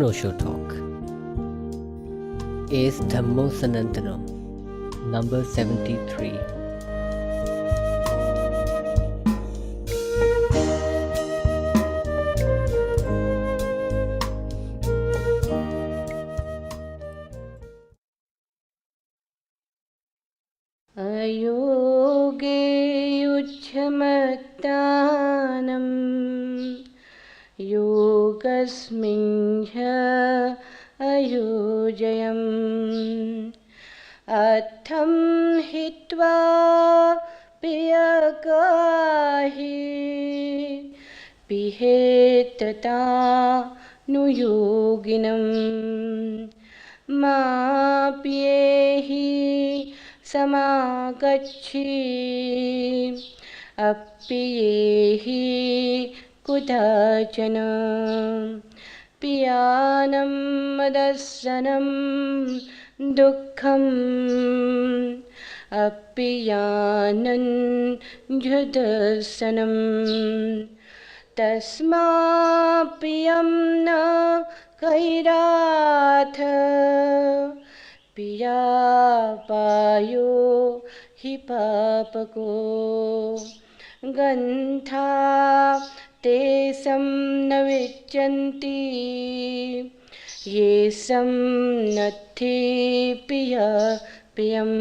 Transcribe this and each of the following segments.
Osho Talk is Dhammo Sanantanam, number 73. अयोगे युज्यमत्तानं योगस्मिन् अयोजयम् अथं हित्वा पियकाहि पिहेतता नुयोगिनं माप्येहि समागच्छि अप्येहि कुतचन पियानं मदस्सनं दुःखम् अप्ययानञ्जदस्सनं तस्माप्पियं न कैराथ पियापायो हि पापको गन्था तेषं न विच्यन्ति ये सं नत्थि पियं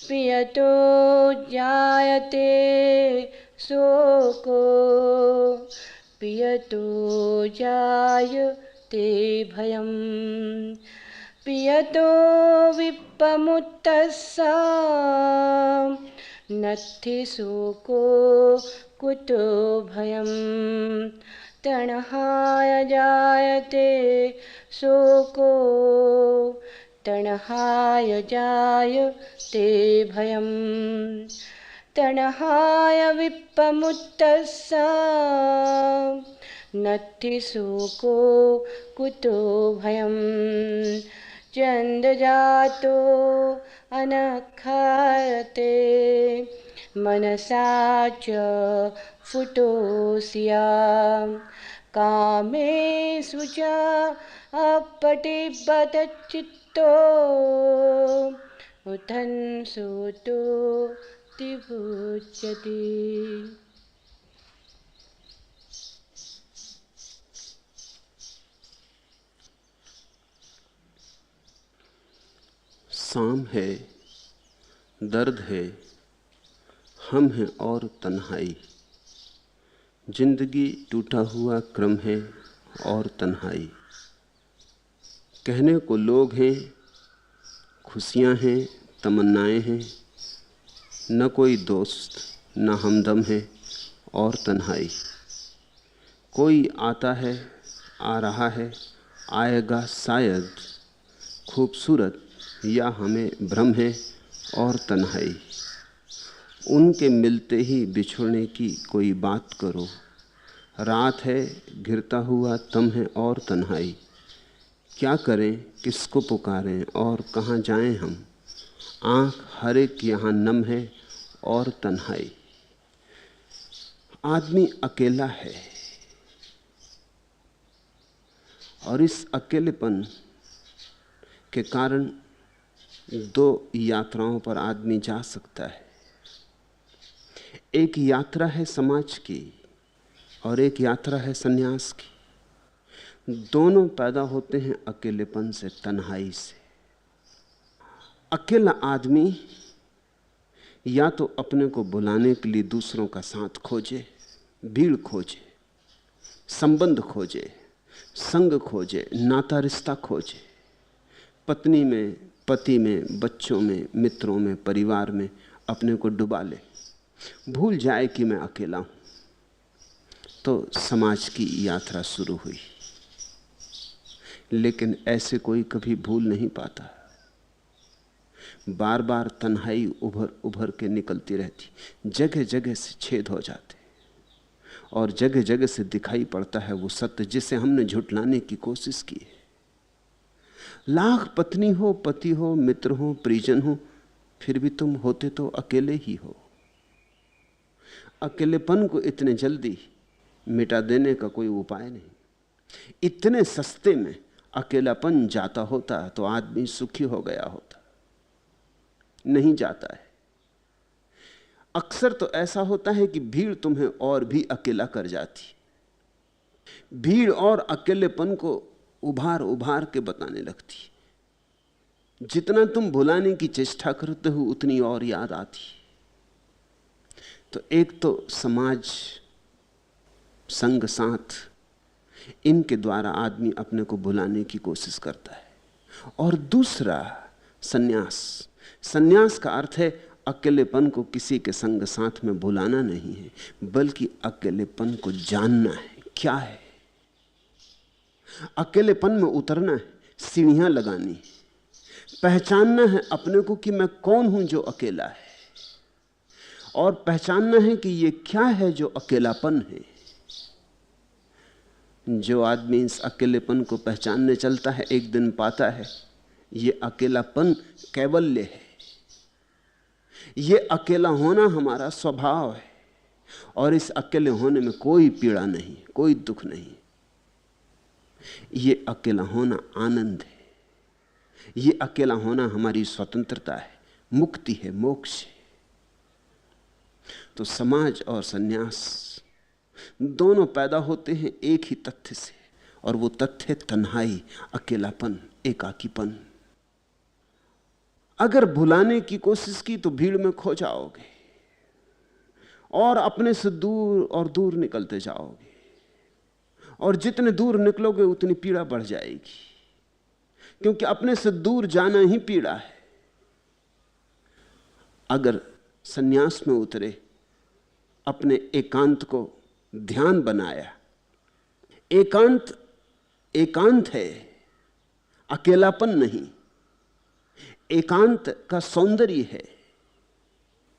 पियतो जायते शोको पियतो जायते भयम् पियतो विप्पमुत्तस्सा नत्थि शोको कुतो भयम् तणहाय जायते शोको तणहाय जायते भयम् तणहाय विप्पमुत्तस्सा नत्थि शोको कुतो भयम् चन्दजातो अनखायते मनसा च फुटोऽस्या कामेषु च अपटिबतचित्तो उथन्सोतो तिभुच्यते। शाम है, दर्द है, हम हैं और तन्हाई। जिंदगी टूटा हुआ क्रम है और तन्हाई। कहने को लोग हैं, खुशियां हैं, तमन्नाएं हैं, न कोई दोस्त न हमदम है और तन्हाई। कोई आता है, आ रहा है, आएगा शायद, खूबसूरत या हमें भ्रम है और तन्हाई। उनके मिलते ही बिछुड़ने की कोई बात करो। रात है, घिरता हुआ तम है और तन्हाई। क्या करें, किसको पुकारें और कहाँ जाएं हम। आँख हर एक यहाँ नम है और तन्हाई। आदमी अकेला है और इस अकेलेपन के कारण दो यात्राओं पर आदमी जा सकता है। एक यात्रा है समाज की और एक यात्रा है सन्यास की। दोनों पैदा होते हैं अकेलेपन से, तन्हाई से। अकेला आदमी या तो अपने को बुलाने के लिए दूसरों का साथ खोजे, भीड़ खोजे, संबंध खोजे, संग खोजे, नाता रिश्ता खोजे, पत्नी में, पति में, बच्चों में, मित्रों में, परिवार में अपने को डुबा ले, भूल जाए कि मैं अकेला हूं। तो समाज की यात्रा शुरू हुई। लेकिन ऐसे कोई कभी भूल नहीं पाता। बार बार तन्हाई उभर उभर के निकलती रहती, जगह जगह से छेद हो जाते और जगह जगह से दिखाई पड़ता है वो सत्य जिसे हमने झुठलाने की कोशिश की है। लाख पत्नी हो, पति हो, मित्र हो, परिजन हो, फिर भी तुम होते तो अकेले ही हो। अकेलेपन को इतने जल्दी मिटा देने का कोई उपाय नहीं। इतने सस्ते में अकेलापन जाता होता तो आदमी सुखी हो गया होता। नहीं जाता है। अक्सर तो ऐसा होता है कि भीड़ तुम्हें और भी अकेला कर जाती। भीड़ और अकेलेपन को उभार उभार के बताने लगती। जितना तुम भुलाने की चेष्टा करते हो उतनी और याद आती। तो एक तो समाज, संग साथ, इनके द्वारा आदमी अपने को भुलाने की कोशिश करता है। और दूसरा सन्यास। सन्यास का अर्थ है अकेलेपन को किसी के संग साथ में भुलाना नहीं है, बल्कि अकेलेपन को जानना है क्या है। अकेलेपन में उतरना है, सीढ़ियां लगानी है, पहचानना है अपने को कि मैं कौन हूं जो अकेला है, और पहचानना है कि ये क्या है जो अकेलापन है। जो आदमी इस अकेलेपन को पहचानने चलता है एक दिन पाता है ये अकेलापन कैवल्य है, ये अकेला होना हमारा स्वभाव है, और इस अकेले होने में कोई पीड़ा नहीं, कोई दुख नहीं। ये अकेला होना आनंद है, ये अकेला होना हमारी स्वतंत्रता है, मुक्ति है, मोक्ष है। तो समाज और सन्यास दोनों पैदा होते हैं एक ही तथ्य से, और वो तथ्य तन्हाई, अकेलापन, एकाकीपन। अगर भुलाने की कोशिश की तो भीड़ में खो जाओगे और अपने से दूर और दूर निकलते जाओगे, और जितने दूर निकलोगे उतनी पीड़ा बढ़ जाएगी, क्योंकि अपने से दूर जाना ही पीड़ा है। अगर सन्यास में उतरे, अपने एकांत को ध्यान बनाया, एकांत एकांत है, अकेलापन नहीं। एकांत का सौंदर्य है,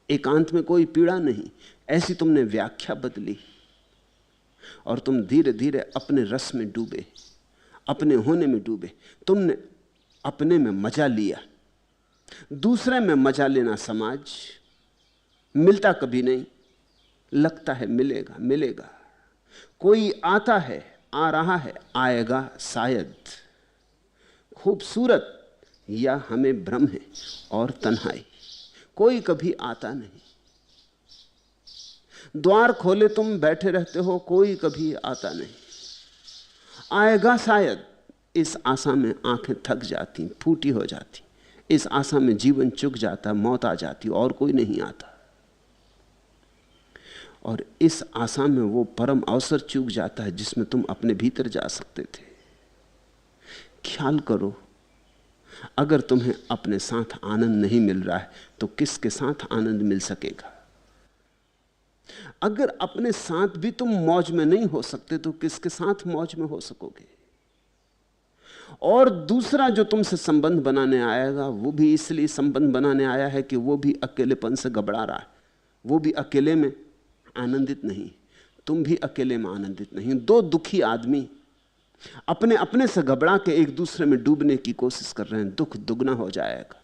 एकांत में कोई पीड़ा नहीं। ऐसी तुमने व्याख्या बदली और तुम धीरे धीरे अपने रस में डूबे, अपने होने में डूबे। तुमने अपने में मजा लिया। दूसरे में मजा लेना समाज मिलता कभी नहीं, लगता है मिलेगा मिलेगा। कोई आता है, आ रहा है, आएगा शायद। खूबसूरत या हमें भ्रम है और तन्हाई, कोई कभी आता नहीं। द्वार खोले तुम बैठे रहते हो, कोई कभी आता नहीं। आएगा शायद, इस आशा में आंखें थक जाती, फूटी हो जाती। इस आशा में जीवन चुक जाता, मौत आ जाती, और कोई नहीं आता। और इस आशा में वो परम अवसर चूक जाता है जिसमें तुम अपने भीतर जा सकते थे। ख्याल करो, अगर तुम्हें अपने साथ आनंद नहीं मिल रहा है तो किसके साथ आनंद मिल सकेगा? अगर अपने साथ भी तुम मौज में नहीं हो सकते तो किसके साथ मौज में हो सकोगे? और दूसरा जो तुमसे संबंध बनाने आएगा वो भी इसलिए संबंध बनाने आया है कि वो भी अकेलेपन से घबरा रहा है। वो भी अकेले में आनंदित नहीं, तुम भी अकेले में आनंदित नहीं। दो दुखी आदमी अपने अपने से घबरा के एक दूसरे में डूबने की कोशिश कर रहे हैं। दुख दुगना हो जाएगा,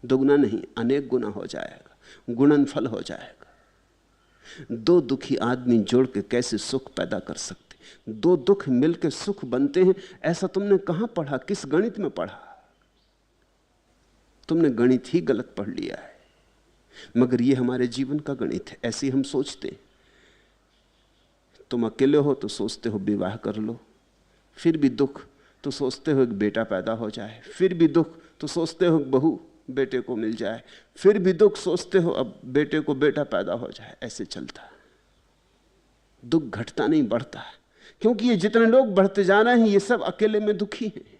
दुगना नहीं अनेक गुना हो जाएगा, गुणनफल हो जाएगा। दो दुखी आदमी जोड़ के कैसे सुख पैदा कर सकते? दो दुख मिलकर सुख बनते हैं, ऐसा तुमने कहां पढ़ा? किस गणित में पढ़ा? तुमने गणित ही गलत पढ़ लिया है। मगर यह हमारे जीवन का गणित है, ऐसे हम सोचते। तुम अकेले हो तो सोचते हो विवाह कर लो, फिर भी दुख तो सोचते हो एक बेटा पैदा हो जाए, फिर भी दुख तो सोचते हो बहू बेटे को मिल जाए, फिर भी दुख सोचते हो अब बेटे को बेटा पैदा हो जाए। ऐसे चलता है, दुख घटता नहीं बढ़ता, क्योंकि ये जितने लोग बढ़ते जा रहे हैं ये सब अकेले में दुखी हैं।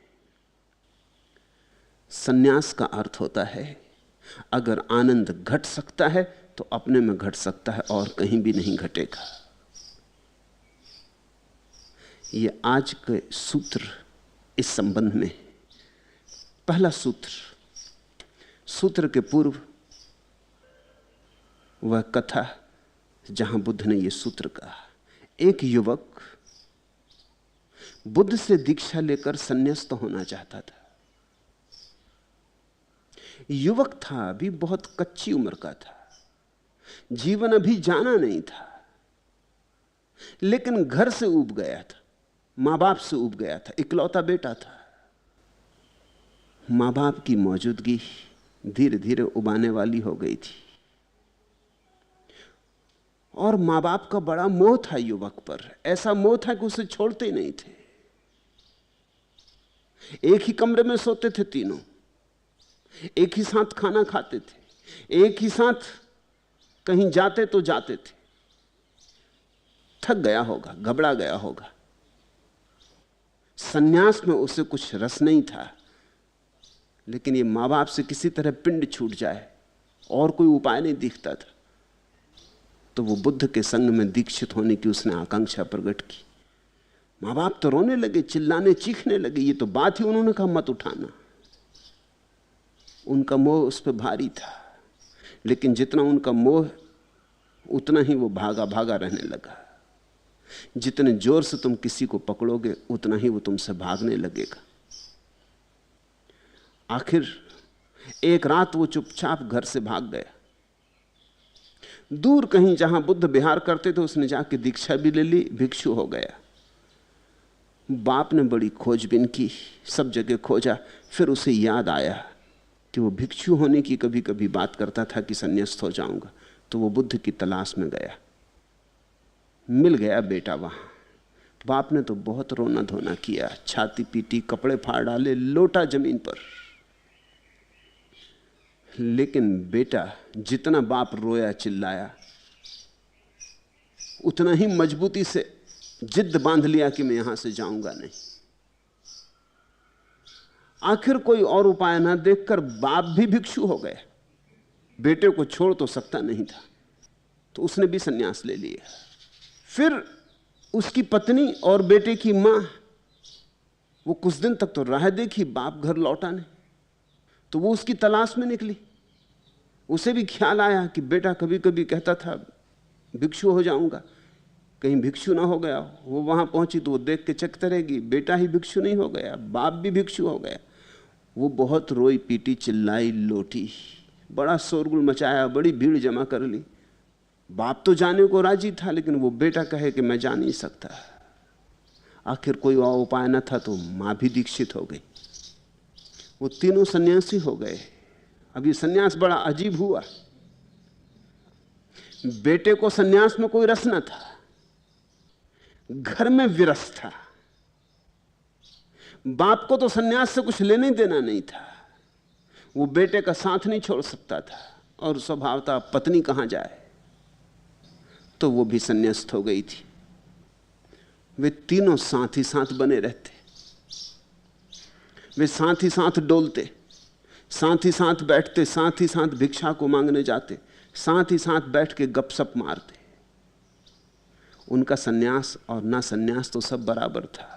सन्यास का अर्थ होता है अगर आनंद घट सकता है तो अपने में घट सकता है और कहीं भी नहीं घटेगा। ये आज के सूत्र इस संबंध में। पहला सूत्र के पूर्व वह कथा जहां बुद्ध ने यह सूत्र कहा। एक युवक बुद्ध से दीक्षा लेकर संन्यास्त होना चाहता था। युवक था, अभी बहुत कच्ची उम्र का था, जीवन अभी जाना नहीं था, लेकिन घर से ऊब गया था, मां बाप से उब गया था, इकलौता बेटा था। मां बाप की मौजूदगी धीरे धीरे उबाने वाली हो गई थी और मां बाप का बड़ा मोह था युवक पर। ऐसा मोह था कि उसे छोड़ते ही नहीं थे। एक ही कमरे में सोते थे तीनों, एक ही साथ खाना खाते थे, एक ही साथ कहीं जाते तो जाते थे। थक गया होगा, घबरा गया होगा। सन्यास में उसे कुछ रस नहीं था, लेकिन ये मां बाप से किसी तरह पिंड छूट जाए और कोई उपाय नहीं दिखता था। तो वो बुद्ध के संग में दीक्षित होने की उसने आकांक्षा प्रकट की। मां बाप तो रोने लगे, चिल्लाने चीखने लगे। ये तो बात ही उन्होंने कहा मत उठाना। उनका मोह उस पर भारी था, लेकिन जितना उनका मोह उतना ही वो भागा भागा रहने लगा। जितने जोर से तुम किसी को पकड़ोगे उतना ही वो तुमसे भागने लगेगा। आखिर एक रात वो चुपचाप घर से भाग गया। दूर कहीं जहां बुद्ध विहार करते थे उसने जाके दीक्षा भी ले ली, भिक्षु हो गया। बाप ने बड़ी खोजबीन की, सब जगह खोजा। फिर उसे याद आया कि वो भिक्षु होने की कभी कभी बात करता था कि संन्यास्त हो जाऊंगा। तो वो बुद्ध की तलाश में गया, मिल गया बेटा वहां। बाप ने तो बहुत रोना धोना किया, छाती पीटी, कपड़े फाड़ डाले, लोटा जमीन पर। लेकिन बेटा जितना बाप रोया चिल्लाया, उतना ही मजबूती से जिद बांध लिया कि मैं यहां से जाऊंगा नहीं। आखिर कोई और उपाय ना देखकर बाप भी भिक्षु हो गया। बेटे को छोड़ तो सकता नहीं था, तो उसने भी संन्यास ले लिया। फिर उसकी पत्नी और बेटे की मां, वो कुछ दिन तक तो राह देखी, बाप घर लौटा नहीं। तो वो उसकी तलाश में निकली। उसे भी ख्याल आया कि बेटा कभी कभी कहता था भिक्षु हो जाऊंगा, कहीं भिक्षु ना हो गया। वो वहां पहुंची तो वो देख के चकते रहेगी, बेटा ही भिक्षु नहीं हो गया, बाप भी भिक्षु हो गया। वो बहुत रोई पीटी, चिल्लाई, लोटी, बड़ा शोरगुल मचाया, बड़ी भीड़ जमा कर ली। बाप तो जाने को राजी था, लेकिन वो बेटा कहे कि मैं जा नहीं सकता। आखिर कोई और उपाय न था तो मां भी दीक्षित हो गई। वो तीनों सन्यासी हो गए। अब ये सन्यास बड़ा अजीब हुआ। बेटे को सन्यास में कोई रस न था, घर में विरस था। बाप को तो सन्यास से कुछ लेने देना नहीं था। वो बेटे का साथ नहीं छोड़ सकता था, और स्वभावतः पत्नी कहां जाए। तो वो भी संन्यास्त हो गई थी। वे तीनों साथ ही साथ बने रहते, वे साथ ही साथ डोलते, साथ ही साथ बैठते, साथ ही साथ भिक्षा को मांगने जाते, साथ ही साथ बैठ के गपशप मारते। उनका सन्यास और ना सन्यास तो सब बराबर था।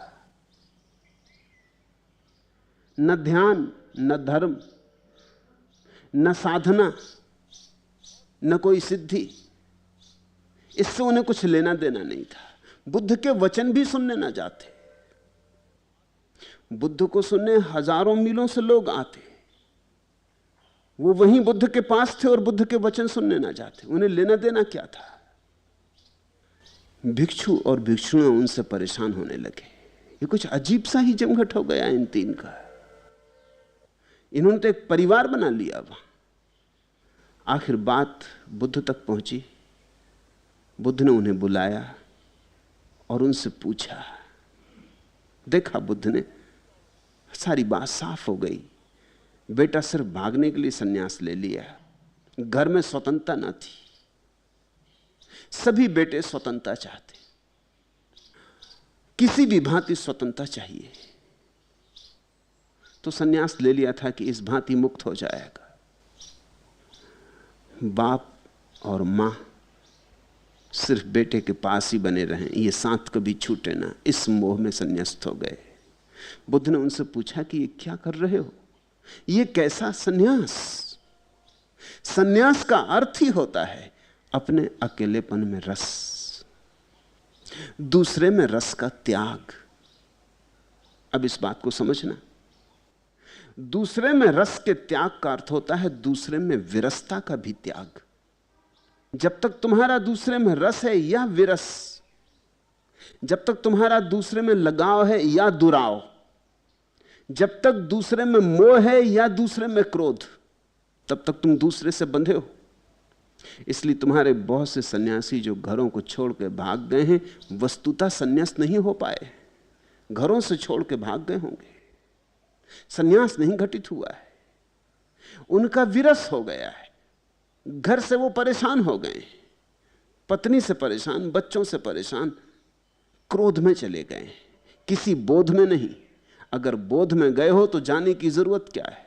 न ध्यान, न धर्म, न साधना, न कोई सिद्धि, इससे उन्हें कुछ लेना देना नहीं था। बुद्ध के वचन भी सुनने ना जाते। बुद्ध को सुनने हजारों मीलों से लोग आते, वो वहीं बुद्ध के पास थे और बुद्ध के वचन सुनने ना जाते। उन्हें लेना देना क्या था। भिक्षु और भिक्षुएं उनसे परेशान होने लगे। ये कुछ अजीब सा ही जमघट हो गया इन तीन का। इन्होंने तो एक परिवार बना लिया वहां। आखिर बात बुद्ध तक पहुंची। बुद्ध ने उन्हें बुलाया और उनसे पूछा। देखा बुद्ध ने, सारी बात साफ हो गई। बेटा सिर्फ भागने के लिए सन्यास ले लिया, घर में स्वतंत्रता न थी। सभी बेटे स्वतंत्रता चाहते, किसी भी भांति स्वतंत्रता चाहिए। तो सन्यास ले लिया था कि इस भांति मुक्त हो जाएगा। बाप और मां सिर्फ बेटे के पास ही बने रहें, ये साथ कभी छूटे ना, इस मोह में संन्यास्त हो गए। बुद्ध ने उनसे पूछा कि ये क्या कर रहे हो, ये कैसा सन्यास। सन्यास का अर्थ ही होता है अपने अकेलेपन में रस, दूसरे में रस का त्याग। अब इस बात को समझना, दूसरे में रस के त्याग का अर्थ होता है दूसरे में विरसता का भी त्याग। जब तक तुम्हारा दूसरे में रस है या विरस, जब तक तुम्हारा दूसरे में लगाव है या दुराव, जब तक दूसरे में मोह है या दूसरे में क्रोध, तब तक तुम दूसरे से बंधे हो। इसलिए तुम्हारे बहुत से सन्यासी जो घरों को छोड़ के भाग गए हैं, वस्तुतः सन्यास नहीं हो पाए, घरों से छोड़ के भाग गए होंगे, सन्यास नहीं घटित हुआ है, उनका विरस हो गया है। घर से वो परेशान हो गए, पत्नी से परेशान, बच्चों से परेशान, क्रोध में चले गए, किसी बोध में नहीं। अगर बोध में गए हो तो जाने की जरूरत क्या है?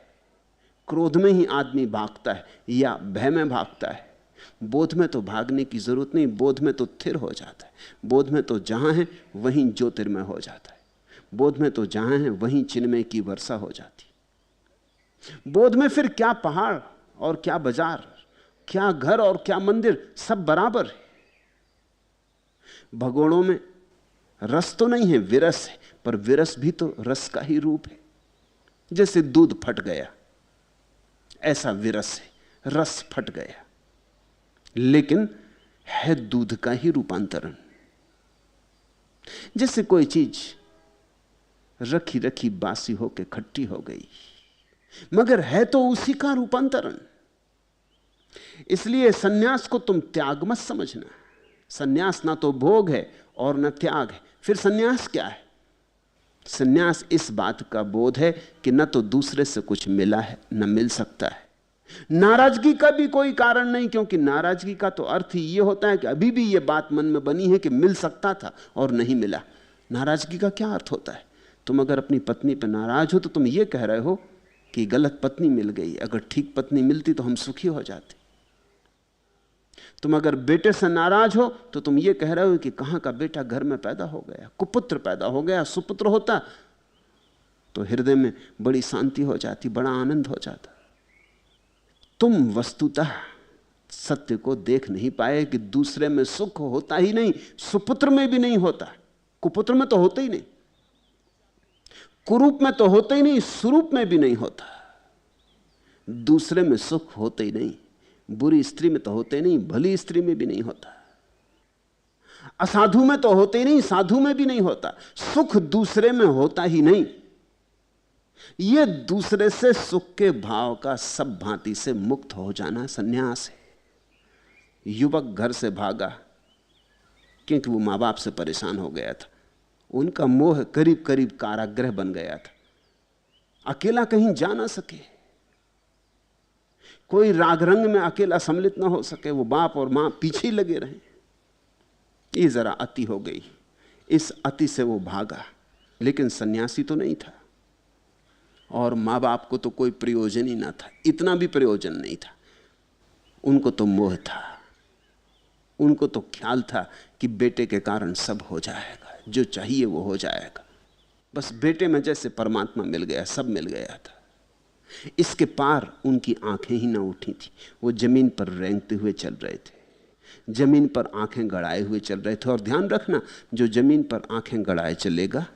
क्रोध में ही आदमी भागता है या भय में भागता है। बोध में तो भागने की जरूरत नहीं, बोध में तो स्थिर हो जाता है। बोध में तो जहां है वहीं ज्योतिर्मय हो जाता है। बोध में तो जहां है वहीं चिन्मय की वर्षा हो जाती। बोध में फिर क्या पहाड़ और क्या बाजार, क्या घर और क्या मंदिर, सब बराबर है। भगोड़ों में रस तो नहीं है, विरस है, पर विरस भी तो रस का ही रूप है। जैसे दूध फट गया, ऐसा विरस है, रस फट गया, लेकिन है दूध का ही रूपांतरण। जैसे कोई चीज रखी रखी बासी होकर खट्टी हो गई, मगर है तो उसी का रूपांतरण। इसलिए सन्यास को तुम त्याग मत समझना। सन्यास ना तो भोग है और न त्याग है। फिर सन्यास क्या है? सन्यास इस बात का बोध है कि न तो दूसरे से कुछ मिला है न मिल सकता है। नाराजगी का भी कोई कारण नहीं, क्योंकि नाराजगी का तो अर्थ ही यह होता है कि अभी भी यह बात मन में बनी है कि मिल सकता था और नहीं मिला। नाराजगी का क्या अर्थ होता है? तुम अगर अपनी पत्नी पर नाराज हो तो तुम ये कह रहे हो कि गलत पत्नी मिल गई, अगर ठीक पत्नी मिलती तो हम सुखी हो जाते। तुम अगर बेटे से नाराज हो तो तुम ये कह रहे हो कि कहां का बेटा घर में पैदा हो गया, कुपुत्र पैदा हो गया। सुपुत्र होता तो हृदय में बड़ी शांति हो जाती, बड़ा आनंद हो जाता। तुम वस्तुतः सत्य को देख नहीं पाए कि दूसरे में सुख होता ही नहीं, सुपुत्र में भी नहीं होता, कुपुत्र में तो होता ही नहीं, कुरूप में तो होता ही नहीं, स्वरूप में भी नहीं होता। दूसरे में सुख होते ही नहीं, बुरी स्त्री में तो होते नहीं, भली स्त्री में भी नहीं होता, असाधु में तो होते ही नहीं, साधु में भी नहीं होता। सुख दूसरे में होता ही नहीं। यह दूसरे से सुख के भाव का सब भांति से मुक्त हो जाना सन्यास है। युवक घर से भागा क्योंकि वो मां बाप से परेशान हो गया था, उनका मोह करीब करीब कारागृह बन गया था, अकेला कहीं जा ना सके, कोई राग रंग में अकेला सम्मिलित ना हो सके, वो बाप और मां पीछे ही लगे रहे। ये जरा अति हो गई, इस अति से वो भागा, लेकिन सन्यासी तो नहीं था और मां बाप को तो कोई प्रयोजन ही ना था, इतना भी प्रयोजन नहीं था। उनको तो मोह था, उनको तो ख्याल था कि बेटे के कारण सब हो जाएगा, जो चाहिए वो हो जाएगा। बस बेटे में जैसे परमात्मा मिल गया, सब मिल गया था। इसके पार उनकी आंखें ही ना उठी थी। वो जमीन पर रेंगते हुए चल रहे थे, जमीन पर आंखें गड़ाए हुए चल रहे थे। और ध्यान रखना, जो जमीन पर आंखें गड़ाए चलेगा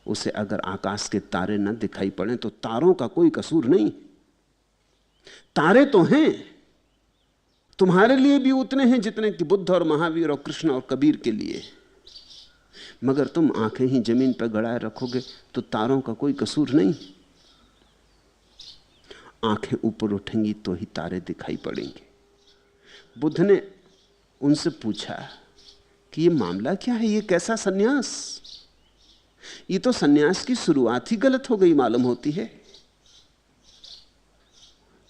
उसे अगर आकाश के तारे न दिखाई पड़े तो तारों का कोई कसूर नहीं। तारे तो हैं, तुम्हारे लिए भी उतने हैं जितने कि बुद्ध और महावीर और कृष्ण और कबीर के लिए, मगर तुम आंखें ही जमीन पर गड़ाए रखोगे तो तारों का कोई कसूर नहीं। आंखें ऊपर उठेंगी तो ही तारे दिखाई पड़ेंगे। बुद्ध ने उनसे पूछा कि ये मामला क्या है, ये कैसा सन्यास? ये तो सन्यास की शुरुआत ही गलत हो गई मालूम होती है।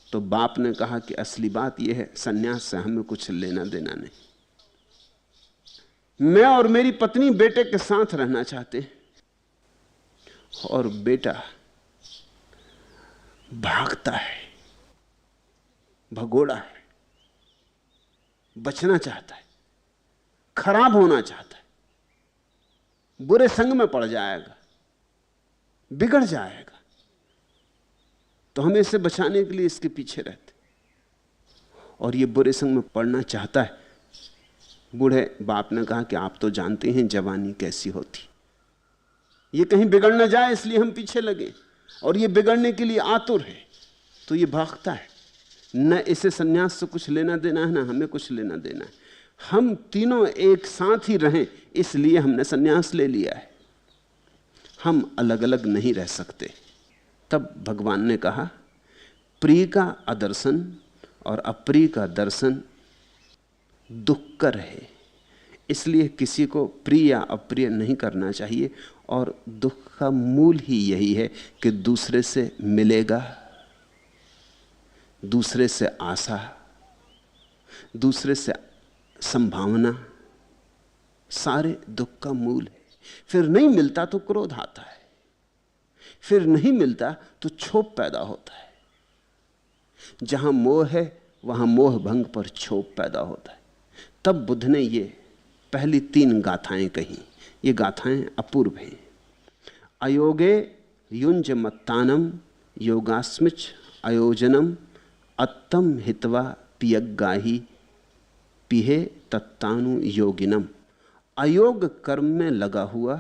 तो बाप ने कहा कि असली बात यह है, सन्यास से हमें कुछ लेना देना नहीं। मैं और मेरी पत्नी बेटे के साथ रहना चाहते हैं और बेटा भागता है, भगोड़ा है, बचना चाहता है, खराब होना चाहता है, बुरे संग में पड़ जाएगा, बिगड़ जाएगा, तो हम इसे बचाने के लिए इसके पीछे रहते। और ये बुरे संग में पड़ना चाहता है। बूढ़े बाप ने कहा कि आप तो जानते हैं जवानी कैसी होती, ये कहीं बिगड़ ना जाए इसलिए हम पीछे लगे, और ये बिगड़ने के लिए आतुर है, तो ये भागता है। न इसे सन्यास से कुछ लेना देना है, ना हमें कुछ लेना देना है। हम तीनों एक साथ ही रहें, इसलिए हमने संन्यास ले लिया है। हम अलग अलग नहीं रह सकते। तब भगवान ने कहा, प्रिय का अदर्शन और अप्रिय का दर्शन दुखकर है, इसलिए किसी को प्रिय या अप्रिय नहीं करना चाहिए। और दुख का मूल ही यही है कि दूसरे से मिलेगा, दूसरे से आशा, दूसरे से संभावना, सारे दुख का मूल है। फिर नहीं मिलता तो क्रोध आता है, फिर नहीं मिलता तो क्षोभ पैदा होता है। जहां मोह है वहां मोह भंग पर क्षोभ पैदा होता है। तब बुद्ध ने ये पहली 3 गाथाएं कही। ये गाथाएं अपूर्व हैं। अयोगे युंज मत्तानम योगास्मिच अयोजनम अत्तम हित्वा पियग्गाही पिहे तत्तानु योगिनम। अयोग कर्म में लगा हुआ,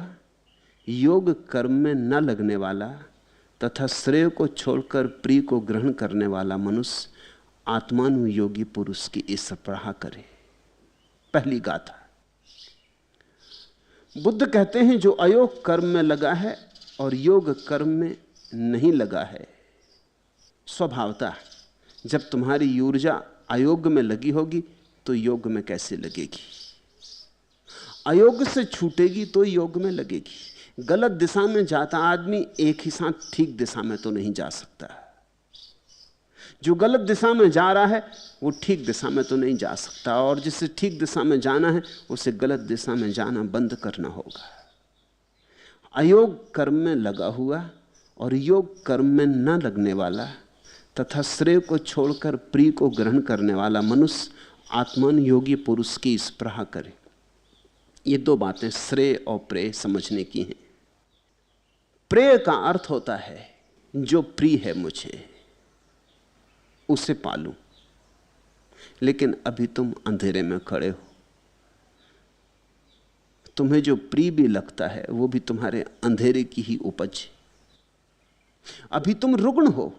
योग कर्म में न लगने वाला तथा श्रेय को छोड़कर प्रिय को ग्रहण करने वाला मनुष्य आत्मानुयोगी पुरुष की ईर्ष्या करे। पहली गाथा। बुद्ध कहते हैं जो अयोग कर्म में लगा है और योग कर्म में नहीं लगा है, स्वभावतः जब तुम्हारी ऊर्जा अयोग में लगी होगी तो योग में कैसे लगेगी? अयोग से छूटेगी तो योग में लगेगी। गलत दिशा में जाता आदमी एक ही साथ ठीक दिशा में तो नहीं जा सकता। जो गलत दिशा में जा रहा है वो ठीक दिशा में तो नहीं जा सकता, और जिसे ठीक दिशा में जाना है उसे गलत दिशा में जाना बंद करना होगा। अयोग कर्म में लगा हुआ और योग कर्म में न लगने वाला तथा श्रेय को छोड़कर प्रिय को ग्रहण करने वाला मनुष्य आत्मन योगी पुरुष की स्पृहा करे। ये 2 बातें श्रेय और प्रेय समझने की हैं। प्रेय का अर्थ होता है जो प्रिय है मुझे उसे पालूं, लेकिन अभी तुम अंधेरे में खड़े हो। तुम्हें जो प्रिय भी लगता है वो भी तुम्हारे अंधेरे की ही उपज है। अभी तुम रुग्ण हो,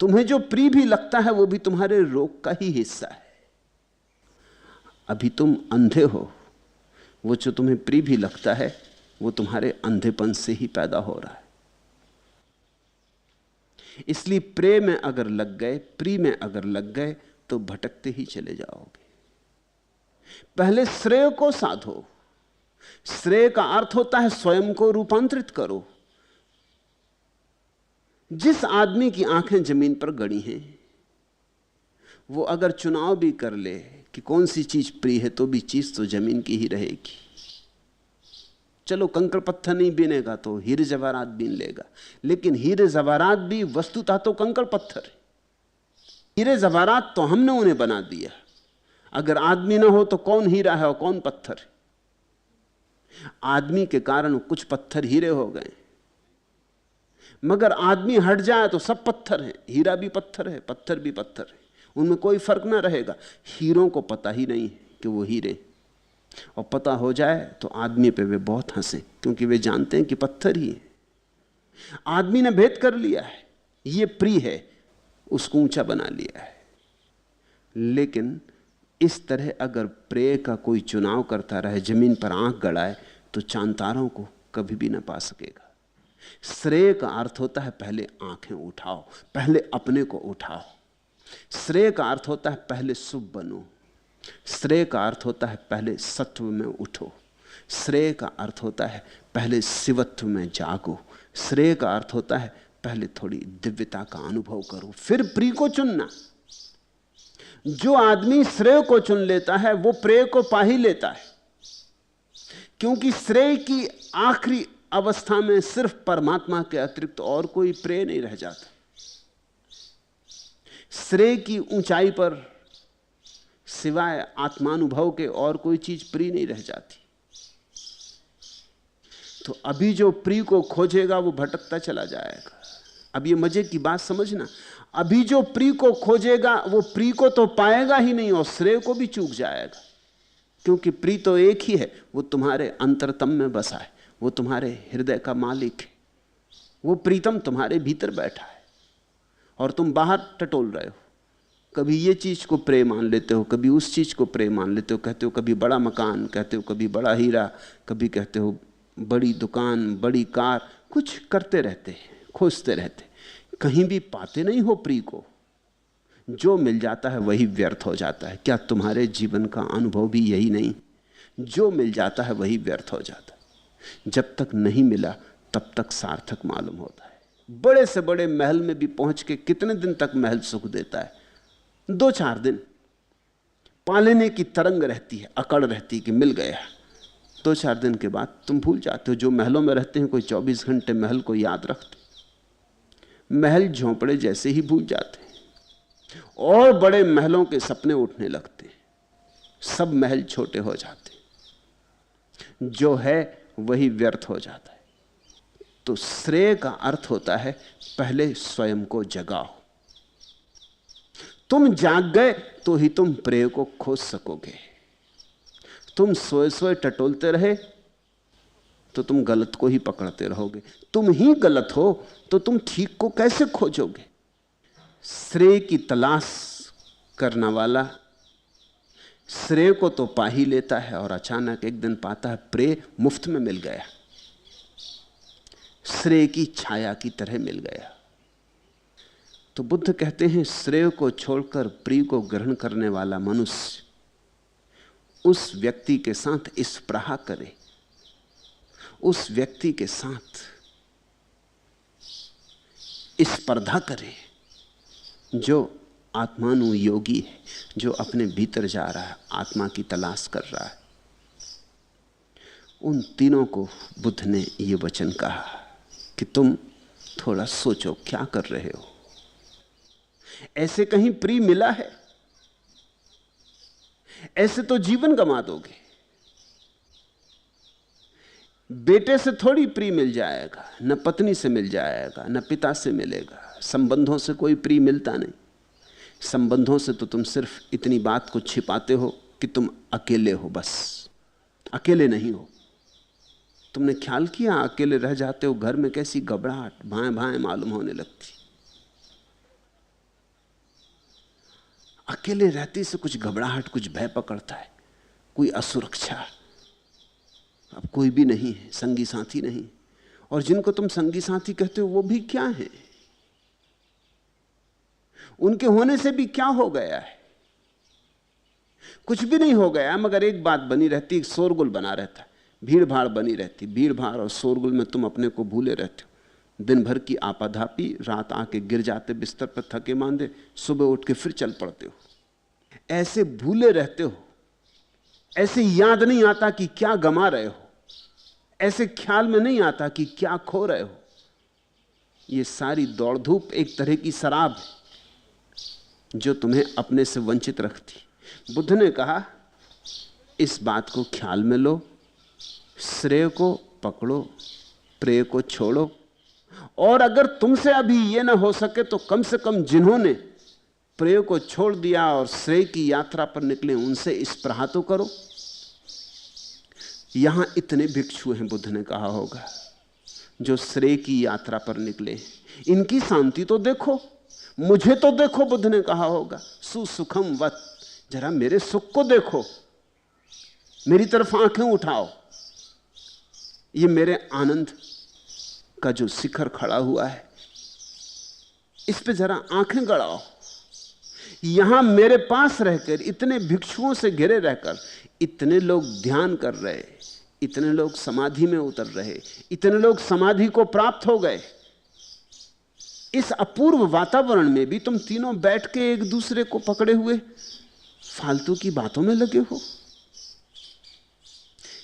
तुम्हें जो प्रिय भी लगता है वो भी तुम्हारे रोग का ही हिस्सा है। अभी तुम अंधे हो, वो जो तुम्हें प्रिय भी लगता है वो तुम्हारे अंधेपन से ही पैदा हो रहा है। इसलिए प्रेय में अगर लग गए, प्रिय में अगर लग गए तो भटकते ही चले जाओगे। पहले श्रेय को साधो। श्रेय का अर्थ होता है स्वयं को रूपांतरित करो। जिस आदमी की आंखें जमीन पर गड़ी हैं वो अगर चुनाव भी कर ले कि कौन सी चीज प्रिय है तो भी चीज तो जमीन की ही रहेगी। चलो कंकड़ पत्थर नहीं बीनेगा तो हीरे जवाहरात बीन लेगा, लेकिन हीरे जवाहरात भी वस्तुतः तो कंकड़ पत्थर है। हीरे जवाहरात तो हमने उन्हें बना दिया। अगर आदमी ना हो तो कौन हीरा है और कौन पत्थर है? आदमी के कारण कुछ पत्थर हीरे हो गए, मगर आदमी हट जाए तो सब पत्थर है। हीरा भी पत्थर है, पत्थर भी पत्थर है, उनमें कोई फर्क ना रहेगा। हीरों को पता ही नहीं कि वो हीरे, और पता हो जाए तो आदमी पे वे बहुत हंसे, क्योंकि वे जानते हैं कि पत्थर ही है। आदमी ने भेद कर लिया है, ये प्रिय है, उसको ऊंचा बना लिया है। लेकिन इस तरह अगर प्रेय का कोई चुनाव करता रहे, जमीन पर आंख गड़ाए, तो चांद तारों को कभी भी ना पा सकेगा। श्रेय का अर्थ होता है पहले आंखें उठाओ, पहले अपने को उठाओ। श्रेय का अर्थ होता है पहले शुभ बनो। श्रेय का अर्थ होता है पहले सत्व में उठो। श्रेय का अर्थ होता है पहले शिवत्व में जागो। श्रेय का अर्थ होता है पहले थोड़ी दिव्यता का अनुभव करो, फिर प्रिय को चुनना। जो आदमी श्रेय को चुन लेता है वो प्रेय को पा ही लेता है, क्योंकि श्रेय की आखिरी अवस्था में सिर्फ परमात्मा के अतिरिक्त और कोई प्रेय नहीं रह जाता। श्रेय की ऊंचाई पर सिवाय आत्मानुभव के और कोई चीज प्रिय नहीं रह जाती। तो अभी जो प्रिय को खोजेगा वो भटकता चला जाएगा। अब ये मजे की बात समझना, अभी जो प्रिय को खोजेगा वो प्रिय को तो पाएगा ही नहीं और श्रेय को भी चूक जाएगा, क्योंकि प्रिय तो एक ही है, वो तुम्हारे अंतरतम में बसा है, वो तुम्हारे हृदय का मालिक है। वो प्रीतम तुम्हारे भीतर बैठा है और तुम बाहर टटोल रहे हो। कभी ये चीज को प्रेम मान लेते हो, कभी उस चीज को प्रेम मान लेते हो। कहते हो कभी बड़ा मकान, कहते हो कभी बड़ा हीरा, कभी कहते हो बड़ी दुकान, बड़ी कार। कुछ करते रहते, खोजते रहते, कहीं भी पाते नहीं हो प्रिय को। जो मिल जाता है वही व्यर्थ हो जाता है। क्या तुम्हारे जीवन का अनुभव भी यही नहीं? जो मिल जाता है वही व्यर्थ हो जाता है। जब तक नहीं मिला तब तक सार्थक मालूम होता है। बड़े से बड़े महल में भी पहुंच के कितने दिन तक महल सुख देता है? 2-4 दिन। पालेने की तरंग रहती है, अकड़ रहती है कि मिल गया। 2-4 दिन के बाद तुम भूल जाते हो। जो महलों में रहते हैं, कोई 24 घंटे महल को याद रखते, महल झोंपड़े जैसे ही भूल जाते हैं और बड़े महलों के सपने उठने लगते। सब महल छोटे हो जाते, जो है वही व्यर्थ हो जाता है। तो श्रेय का अर्थ होता है पहले स्वयं को जगाओ। तुम जाग गए तो ही तुम प्रेय को खोज सकोगे। तुम सोए सोए टटोलते रहे तो तुम गलत को ही पकड़ते रहोगे। तुम ही गलत हो तो तुम ठीक को कैसे खोजोगे? श्रेय की तलाश करने वाला श्रेय को तो पा ही लेता है और अचानक एक दिन पाता है प्रेय मुफ्त में मिल गया, श्रेय की छाया की तरह मिल गया। तो बुद्ध कहते हैं श्रेय को छोड़कर प्रिय को ग्रहण करने वाला मनुष्य उस व्यक्ति के साथ स्पर्धा करे, उस व्यक्ति के साथ स्पर्धा करे जो आत्मानुयोगी है, जो अपने भीतर जा रहा है, आत्मा की तलाश कर रहा है। उन तीनों को बुद्ध ने ये वचन कहा कि तुम थोड़ा सोचो क्या कर रहे हो। ऐसे कहीं प्रिय मिला है? ऐसे तो जीवन गंवा दोगे। बेटे से थोड़ी प्रिय मिल जाएगा, न पत्नी से मिल जाएगा, न पिता से मिलेगा। संबंधों से कोई प्रिय मिलता नहीं। संबंधों से तो तुम सिर्फ इतनी बात को छिपाते हो कि तुम अकेले हो, बस अकेले नहीं हो। तुमने ख्याल किया अकेले रह जाते हो घर में कैसी घबराहट भाएं भाएं मालूम होने लगती। अकेले रहती से कुछ घबराहट, कुछ भय पकड़ता है, कोई असुरक्षा। अब कोई भी नहीं है, संगी साथी नहीं। और जिनको तुम संगी साथी कहते हो वो भी क्या है? उनके होने से भी क्या हो गया है? कुछ भी नहीं हो गया, मगर एक बात बनी रहती, एक शोरगुल बना रहता है, भीड़ भाड़ बनी रहती। भीड़ भाड़ और शोरगुल में तुम अपने को भूले रहते हो। दिन भर की आपाधापी, रात आके गिर जाते बिस्तर पर थके मांदे, सुबह उठ के फिर चल पड़ते हो। ऐसे भूले रहते हो, ऐसे याद नहीं आता कि क्या गमा रहे हो, ऐसे ख्याल में नहीं आता कि क्या खो रहे हो। ये सारी दौड़ धूप एक तरह की शराब है जो तुम्हें अपने से वंचित रखती। बुद्ध ने कहा इस बात को ख्याल में लो, श्रेय को पकड़ो, प्रेय को छोड़ो। और अगर तुमसे अभी यह ना हो सके तो कम से कम जिन्होंने प्रेय को छोड़ दिया और श्रेय की यात्रा पर निकले उनसे स्पर्धा तो करो। यहां इतने भिक्षु हैं, बुद्ध ने कहा होगा, जो श्रेय की यात्रा पर निकले। इनकी शांति तो देखो, मुझे तो देखो। बुद्ध ने कहा होगा सुसुखम वत, जरा मेरे सुख को देखो, मेरी तरफ आंखें उठाओ। ये मेरे आनंद का जो शिखर खड़ा हुआ है, इस पे जरा आंखें गड़ाओ। यहां मेरे पास रहकर, इतने भिक्षुओं से घिरे रहकर, इतने लोग ध्यान कर रहे, इतने लोग समाधि में उतर रहे, इतने लोग समाधि को प्राप्त हो गए। इस अपूर्व वातावरण में भी तुम तीनों बैठ के एक दूसरे को पकड़े हुए फालतू की बातों में लगे हो।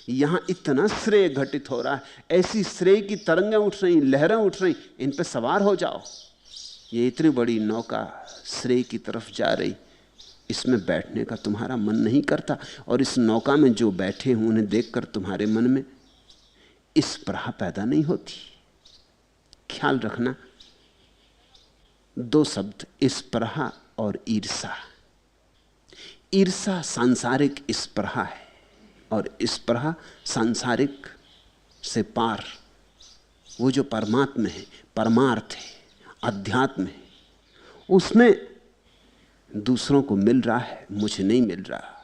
यहां इतना श्रेय घटित हो रहा है, ऐसी श्रेय की तरंगें उठ रही, लहरें उठ रही, इन पे सवार हो जाओ। ये इतनी बड़ी नौका श्रेय की तरफ जा रही, इसमें बैठने का तुम्हारा मन नहीं करता। और इस नौका में जो बैठे हैं उन्हें देखकर तुम्हारे मन में स्पर्धा पैदा नहीं होती। ख्याल रखना, 2 शब्द, स्पर्धा और ईर्षा। ईर्षा सांसारिक स्पर्धा है और स्पर्धा सांसारिक से पार, वो जो परमात्मा है, परमार्थ है, अध्यात्म है, उसमें दूसरों को मिल रहा है, मुझे नहीं मिल रहा।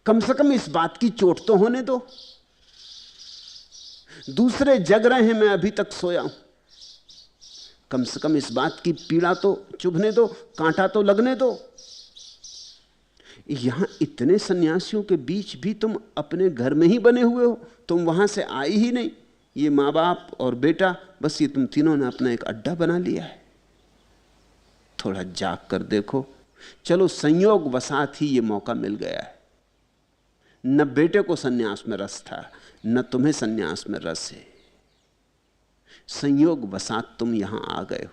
कम से कम इस बात की चोट तो होने दो। दूसरे जग रहे हैं, मैं अभी तक सोया हूं। कम से कम इस बात की पीड़ा तो चुभने दो, कांटा तो लगने दो। यहां इतने सन्यासियों के बीच भी तुम अपने घर में ही बने हुए हो, तुम वहां से आई ही नहीं। ये माँ बाप और बेटा, बस ये तुम तीनों ने अपना एक अड्डा बना लिया है। थोड़ा जाग कर देखो। चलो संयोग वसात ही ये मौका मिल गया है। न बेटे को सन्यास में रस था, न तुम्हें सन्यास में रस है। संयोग वसात तुम यहां आ गए हो,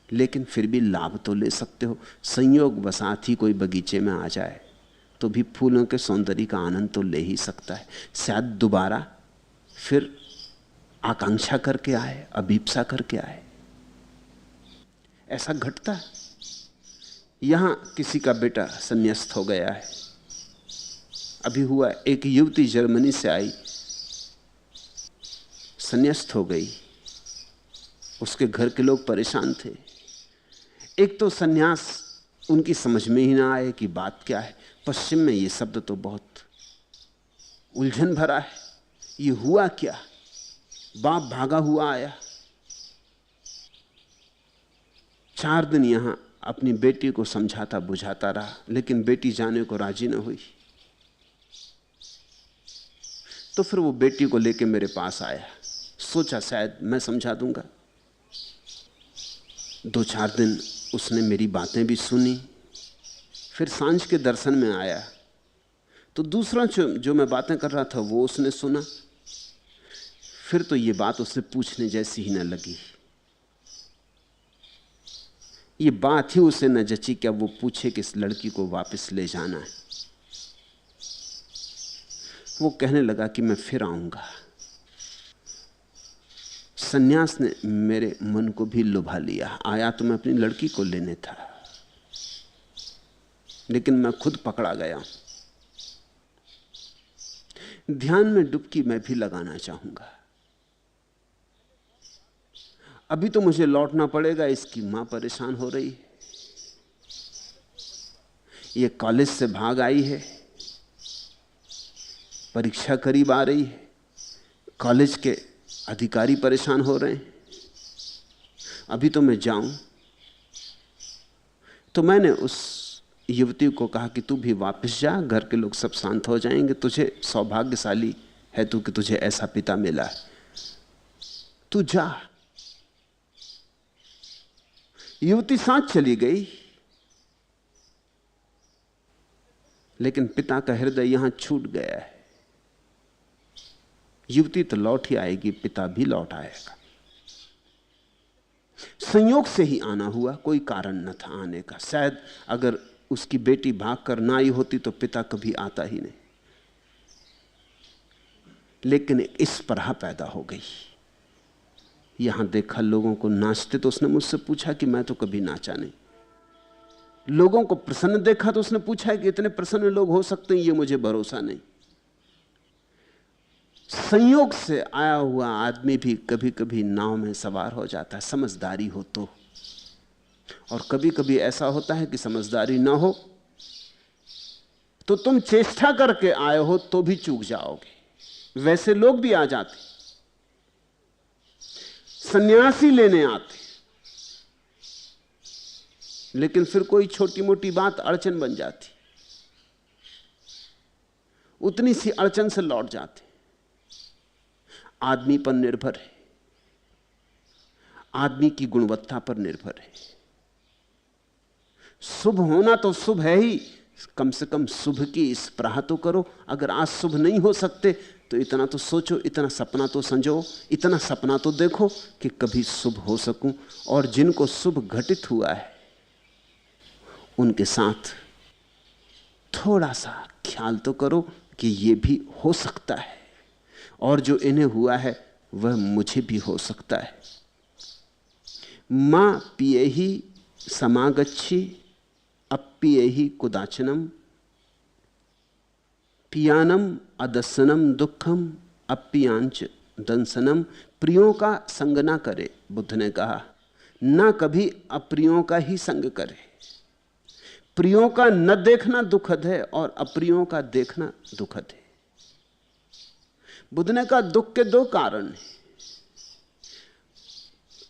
लेकिन फिर भी लाभ तो ले सकते हो। संयोग वसात ही कोई बगीचे में आ जाए तो भी फूलों के सौंदर्य का आनंद तो ले ही सकता है। शायद दोबारा फिर आकांक्षा करके आए, अभीप्सा करके आए। ऐसा घटता है। यहां किसी का बेटा संन्यास्त हो गया है, अभी हुआ। एक युवती जर्मनी से आई, संन्यास्त हो गई। उसके घर के लोग परेशान थे। एक तो सन्यास उनकी समझ में ही ना आए कि बात क्या है। पश्चिम में ये शब्द तो बहुत उलझन भरा है। ये हुआ क्या? बाप भागा हुआ आया। 4 दिन यहां अपनी बेटी को समझाता बुझाता रहा, लेकिन बेटी जाने को राजी न हुई। तो फिर वो बेटी को लेके मेरे पास आया। सोचा शायद मैं समझा दूंगा। 2-4 दिन उसने मेरी बातें भी सुनी। फिर सांझ के दर्शन में आया तो दूसरा जो मैं बातें कर रहा था वो उसने सुना। फिर तो ये बात उससे पूछने जैसी ही न लगी। ये बात ही उसे न जची क्या वो पूछे कि इस लड़की को वापस ले जाना है। वो कहने लगा कि मैं फिर आऊंगा। सन्यास ने मेरे मन को भी लुभा लिया। आया तो मैं अपनी लड़की को लेने था, लेकिन मैं खुद पकड़ा गया। ध्यान में डुबकी मैं भी लगाना चाहूंगा। अभी तो मुझे लौटना पड़ेगा। इसकी मां परेशान हो रही है। ये कॉलेज से भाग आई है, परीक्षा करीब आ रही है। कॉलेज के अधिकारी परेशान हो रहे हैं। अभी तो मैं जाऊं। तो मैंने उस युवती को कहा कि तू भी वापस जा, घर के लोग सब शांत हो जाएंगे। तुझे सौभाग्यशाली है तू कि तुझे ऐसा पिता मिला है, तू जा। युवती साथ चली गई, लेकिन पिता का हृदय यहां छूट गया है। युवती तो लौट ही आएगी, पिता भी लौट आएगा। संयोग से ही आना हुआ, कोई कारण न था आने का। शायद अगर उसकी बेटी भाग कर ना आई होती तो पिता कभी आता ही नहीं। लेकिन एक स्पर्धा पैदा हो गई। यहां देखा लोगों को नाचते तो उसने मुझसे पूछा कि मैं तो कभी नाचा नहीं। लोगों को प्रसन्न देखा तो उसने पूछा कि इतने प्रसन्न लोग हो सकते हैं, ये मुझे भरोसा नहीं। संयोग से आया हुआ आदमी भी कभी कभी नाव में सवार हो जाता है, समझदारी हो तो। और कभी कभी ऐसा होता है कि समझदारी ना हो तो तुम चेष्टा करके आए हो तो भी चूक जाओगे। वैसे लोग भी आ जाते, सन्यासी लेने आते, लेकिन फिर कोई छोटी मोटी बात अड़चन बन जाती, उतनी सी अड़चन से लौट जाते। आदमी पर निर्भर है, आदमी की गुणवत्ता पर निर्भर है। शुभ होना तो शुभ है ही, कम से कम शुभ की स्पृहा तो करो। अगर आज शुभ नहीं हो सकते तो इतना तो सोचो, इतना सपना तो संजो, इतना सपना तो देखो कि कभी शुभ हो सकूं। और जिनको शुभ घटित हुआ है उनके साथ थोड़ा सा ख्याल तो करो कि ये भी हो सकता है, और जो इन्हें हुआ है वह मुझे भी हो सकता है। मां पिए ही समागच्छी अप्पिये ही कुदाचनम पियानम अदसनम दुखम अप्पियांच दंसनम। प्रियों का संग ना करे, बुद्ध ने कहा, ना कभी अप्रियों का ही संग करे। प्रियों का न देखना दुखद है और अप्रियों का देखना दुखद है। बुद्ध ने कहा दुख के दो कारण हैं।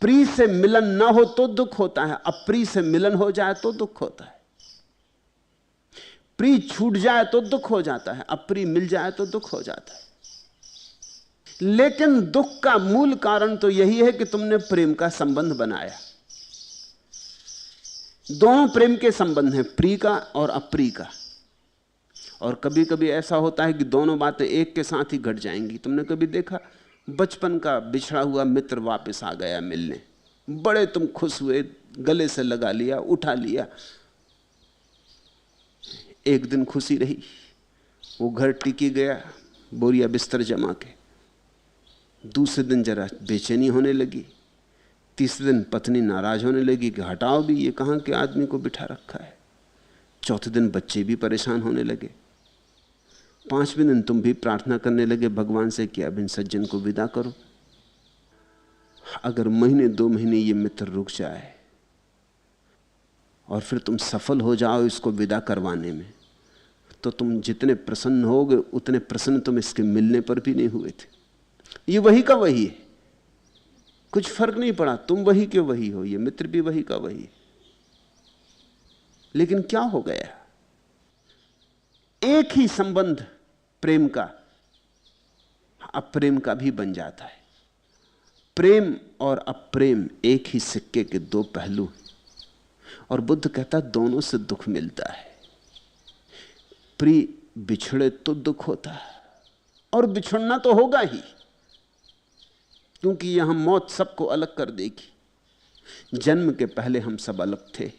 प्रिय से मिलन न हो तो दुख होता है, अप्रिय से मिलन हो जाए तो दुख होता है। प्रिय छूट जाए तो दुख हो जाता है, अप्रिय मिल जाए तो दुख हो जाता है। लेकिन दुख का मूल कारण तो यही है कि तुमने प्रेम का संबंध बनाया। दोनों प्रेम के संबंध हैं, प्रिय का और अप्रिय का। और कभी कभी ऐसा होता है कि दोनों बातें एक के साथ ही घट जाएंगी। तुमने कभी देखा बचपन का बिछड़ा हुआ मित्र वापस आ गया मिलने, बड़े तुम खुश हुए, गले से लगा लिया, उठा लिया। एक दिन खुशी रही, वो घर टिकी गया बोरिया बिस्तर जमा के। दूसरे दिन जरा बेचैनी होने लगी, तीसरे दिन पत्नी नाराज होने लगी कि हटाओ भी, ये कहां के आदमी को बिठा रखा है। चौथे दिन बच्चे भी परेशान होने लगे। पांचवें दिन तुम भी प्रार्थना करने लगे भगवान से कि अब इन सज्जन को विदा करो। अगर महीने 2 महीने ये मित्र रुक जाए और फिर तुम सफल हो जाओ इसको विदा करवाने में, तो तुम जितने प्रसन्न होगे उतने प्रसन्न तुम इसके मिलने पर भी नहीं हुए थे। ये वही का वही है, कुछ फर्क नहीं पड़ा, तुम वही के वही हो, ये मित्र भी वही का वही है। लेकिन क्या हो गया, एक ही संबंध प्रेम का अप्रेम का भी बन जाता है। प्रेम और अप्रेम एक ही सिक्के के दो पहलू हैं। और बुद्ध कहता दोनों से दुख मिलता है। प्रिय बिछड़े तो दुख होता है, और बिछड़ना तो होगा ही, क्योंकि यहां मौत सबको अलग कर देगी। जन्म के पहले हम सब अलग थे,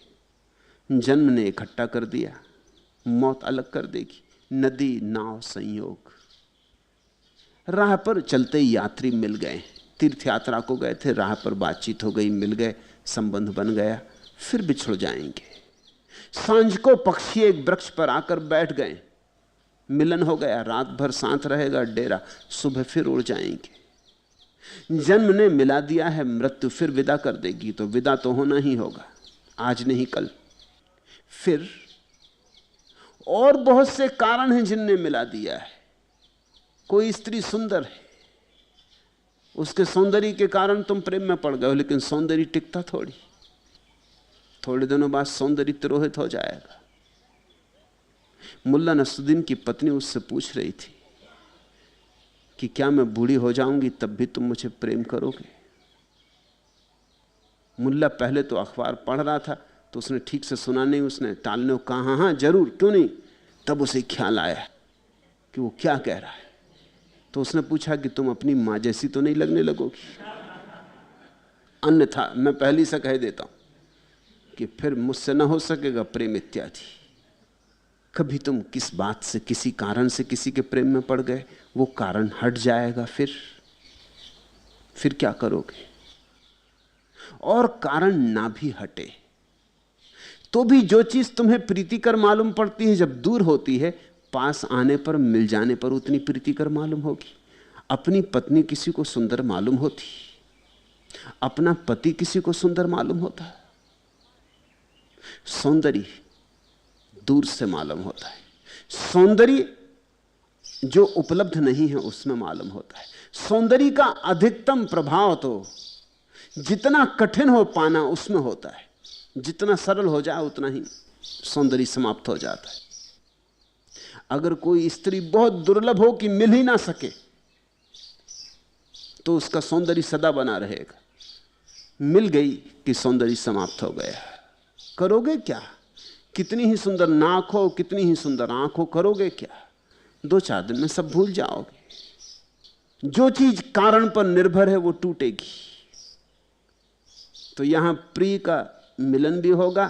जन्म ने इकट्ठा कर दिया, मौत अलग कर देगी। नदी नाव संयोग, राह पर चलते यात्री मिल गए, तीर्थ यात्रा को गए थे, राह पर बातचीत हो गई, मिल गए, संबंध बन गया, फिर बिछड़ जाएंगे। सांझ को पक्षी एक वृक्ष पर आकर बैठ गए, मिलन हो गया, रात भर साथ रहेगा डेरा, सुबह फिर उड़ जाएंगे। जन्म ने मिला दिया है, मृत्यु फिर विदा कर देगी, तो विदा तो होना ही होगा, आज नहीं कल। फिर और बहुत से कारण हैं जिनने मिला दिया है। कोई स्त्री सुंदर है, उसके सौंदर्य के कारण तुम प्रेम में पड़ गए हो, लेकिन सौंदर्य टिकता थोड़ी, थोड़े दिनों बाद सौंदर्य तिरोहित हो जाएगा। मुल्ला नसरुद्दीन की पत्नी उससे पूछ रही थी कि क्या मैं बूढ़ी हो जाऊंगी तब भी तुम मुझे प्रेम करोगे? मुल्ला पहले तो अखबार पढ़ रहा था, तो उसने ठीक से सुना नहीं, उसने टालने को कहा हाँ जरूर, क्यों नहीं। तब उसे ख्याल आया कि वो क्या कह रहा है, तो उसने पूछा कि तुम अपनी माँ जैसी तो नहीं लगने लगोगी? अन्यथा मैं पहले से कह देता हूं कि फिर मुझसे ना हो सकेगा प्रेम इत्यादि। कभी तुम किस बात से, किसी कारण से किसी के प्रेम में पड़ गए, वो कारण हट जाएगा, फिर क्या करोगे? और कारण ना भी हटे तो भी जो चीज तुम्हें प्रीतिकर मालूम पड़ती है, जब दूर होती है, पास आने पर, मिल जाने पर उतनी प्रीतिकर मालूम होगी। अपनी पत्नी किसी को सुंदर मालूम होती, अपना पति किसी को सुंदर मालूम होता। सौंदर्य दूर से मालूम होता है, सौंदर्य जो उपलब्ध नहीं है उसमें मालूम होता है। सौंदर्य का अधिकतम प्रभाव तो जितना कठिन हो पाना उसमें होता है, जितना सरल हो जाए उतना ही सौंदर्य समाप्त हो जाता है। अगर कोई स्त्री बहुत दुर्लभ हो कि मिल ही ना सके, तो उसका सौंदर्य सदा बना रहेगा। मिल गई कि सौंदर्य समाप्त हो गया, करोगे क्या? कितनी ही सुंदर नाक हो, कितनी ही सुंदर आंख हो, करोगे क्या? 2-4 दिन में सब भूल जाओगे। जो चीज कारण पर निर्भर है वो टूटेगी। तो यहां प्रिय का मिलन भी होगा,